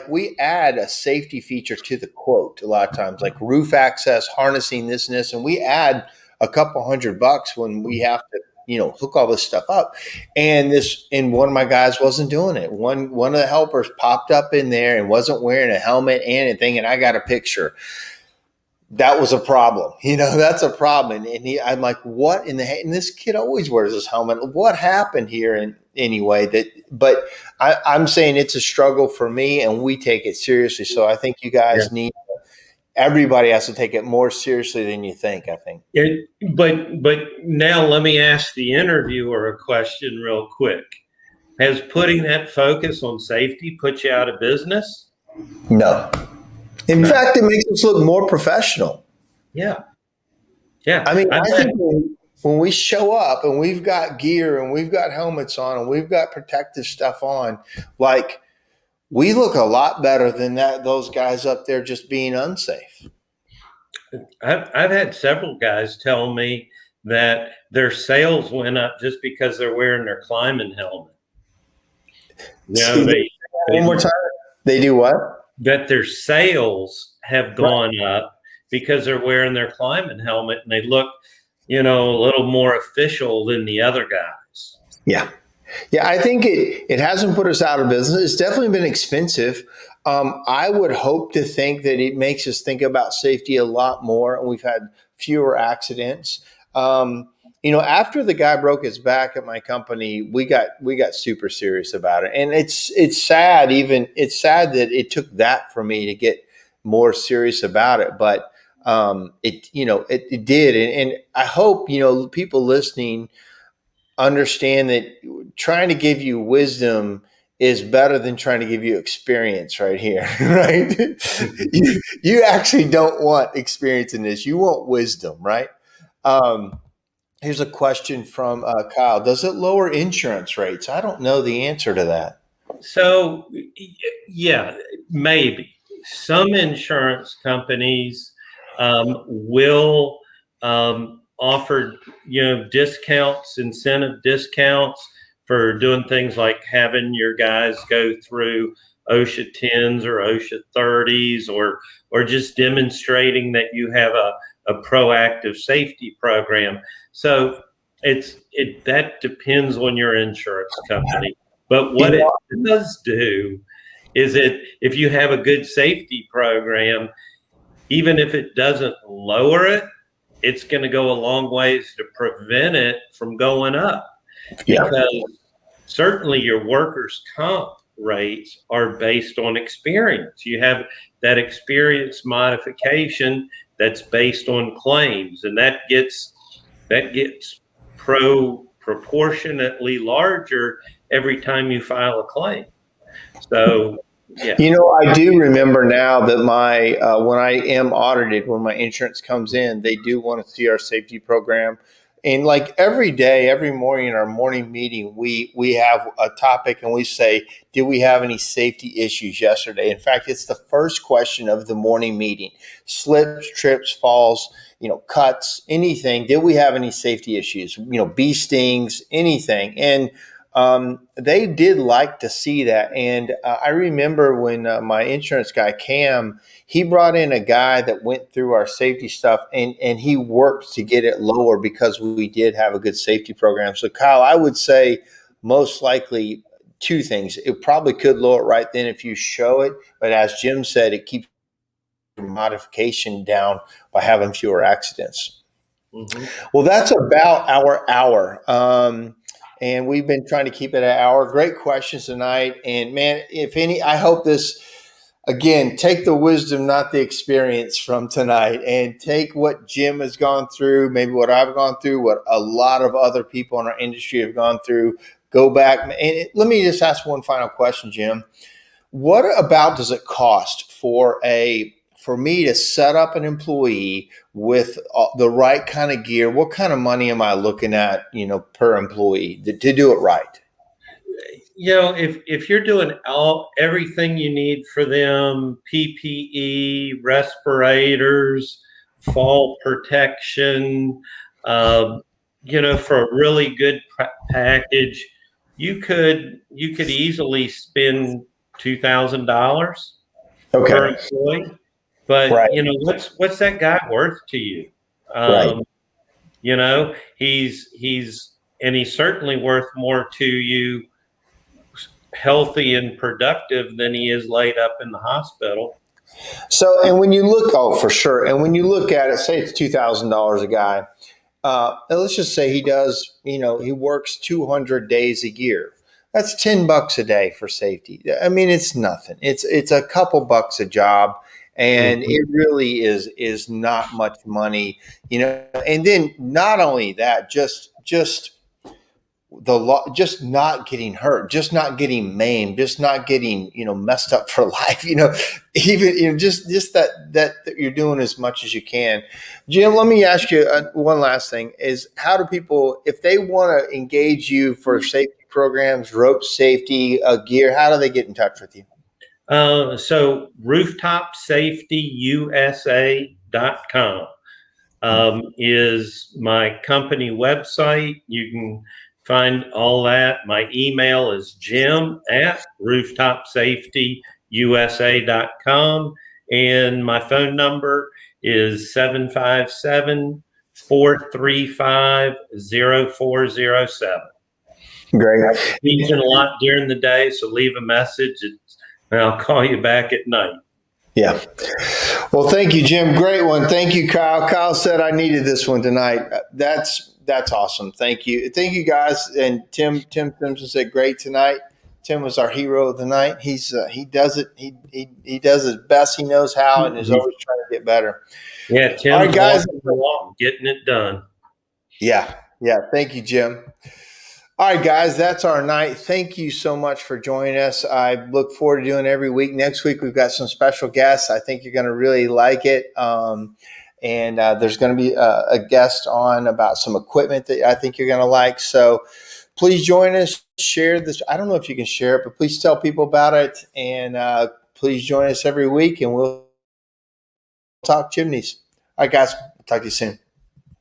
we add a safety feature to the quote a lot of times, like roof access, harnessing, this and this. And we add a couple $100 when we have to, hook all this stuff up. And one of my guys wasn't doing it. One of the helpers popped up in there and wasn't wearing a helmet and anything. And I got a picture. That was a problem. That's a problem. And I'm like, what in the heck? And this kid always wears his helmet. What happened here? And anyway, but I'm saying it's a struggle for me, and we take it seriously. So I think you guys need, everybody has to take it more seriously than you think, I think. But now let me ask the interviewer a question real quick. Has putting that focus on safety put you out of business? No. In fact, it makes us look more professional. Yeah. I mean, I think when we show up and we've got gear and we've got helmets on and we've got protective stuff on, like, we look a lot better than those guys up there just being unsafe. I've had several guys tell me that their sales went up just because they're wearing their climbing helmet. One more time. They do what? That their sales have gone up because they're wearing their climbing helmet, and they look, a little more official than the other guys. Yeah. Yeah, I think it hasn't put us out of business. It's definitely been expensive. I would hope to think that it makes us think about safety a lot more, and we've had fewer accidents. After the guy broke his back at my company, we got super serious about it, and it's sad. It's sad that it took that for me to get more serious about it, but it did, and I hope people listening understand that trying to give you wisdom is better than trying to give you experience right here, right? you actually don't want experience in this. You want wisdom, right? Here's a question from Kyle. Does it lower insurance rates? I don't know the answer to that. So, yeah, maybe some insurance companies will offer, discounts, incentive discounts for doing things like having your guys go through OSHA 10s or OSHA 30s, or just demonstrating that you have a proactive safety program. So that depends on your insurance company. But what it does do is if you have a good safety program, even if it doesn't lower it, it's going to go a long ways to prevent it from going up. Yeah. Because certainly your workers' comp rates are based on experience. You have that experience modification that's based on claims, and that gets proportionately larger every time you file a claim. So, yeah. I do remember now that when I am audited, when my insurance comes in, they do want to see our safety program. And like every day, every morning in our morning meeting, we have a topic and we say, did we have any safety issues yesterday? In fact, it's the first question of the morning meeting. Slips, trips, falls, cuts, anything. Did we have any safety issues? Bee stings, anything. And they did like to see that. And I remember when my insurance guy, Cam, he brought in a guy that went through our safety stuff and he worked to get it lower because we did have a good safety program. So Kyle, I would say most likely two things. It probably could lower it right then if you show it. But as Jim said, it keeps modification down by having fewer accidents. Mm-hmm. Well, that's about our hour. And we've been trying to keep it an hour. Great questions tonight. And man, if any, I hope this, again, take the wisdom, not the experience from tonight, and take what Jim has gone through, maybe what I've gone through, what a lot of other people in our industry have gone through. Go back. And let me just ask one final question, Jim. What about does it cost for me to set up an employee with the right kind of gear? What kind of money am I looking at, per employee to do it right? If you're doing everything you need for them, PPE, respirators, fall protection, for a really good package, you could easily spend $2,000 per employee. But right. What's that guy worth to you? Right. He's certainly worth more to you, healthy and productive, than he is laid up in the hospital. So, and when you look, for sure. And when you look at it, say it's $2,000 a guy. Let's just say he does, he works 200 days a year. That's $10 a day for safety. I mean, it's nothing. It's a couple bucks a job. And it really is not much money, and then not only that, just not getting hurt, just not getting maimed, just not getting, messed up for life, even, just that you're doing as much as you can. Jim, let me ask you one last thing is how do people, if they want to engage you for safety programs, rope safety, gear, how do they get in touch with you? So rooftopsafetyusa.com is my company website. You can find all that. My email is jim@rooftopsafetyusa.com. And my phone number is 757-435-0407. Great. I'm speaking a lot during the day, so leave a message and I'll call you back at night. Yeah. Well, thank you, Jim. Great one. Thank you, Kyle. Kyle said I needed this one tonight. That's awesome. Thank you. Thank you, guys. And Tim Simpson said great tonight. Tim was our hero of the night. He does it. He does his best he knows how and is always trying to get better. Yeah, Tim. All right, guys. Getting it done. Yeah. Yeah. Thank you, Jim. All right, guys, that's our night. Thank you so much for joining us. I look forward to doing every week. Next week, we've got some special guests. I think you're going to really like it. And there's going to be a guest on about some equipment that I think you're going to like. So please join us. Share this. I don't know if you can share it, but please tell people about it. And please join us every week, and we'll talk chimneys. All right, guys. Talk to you soon.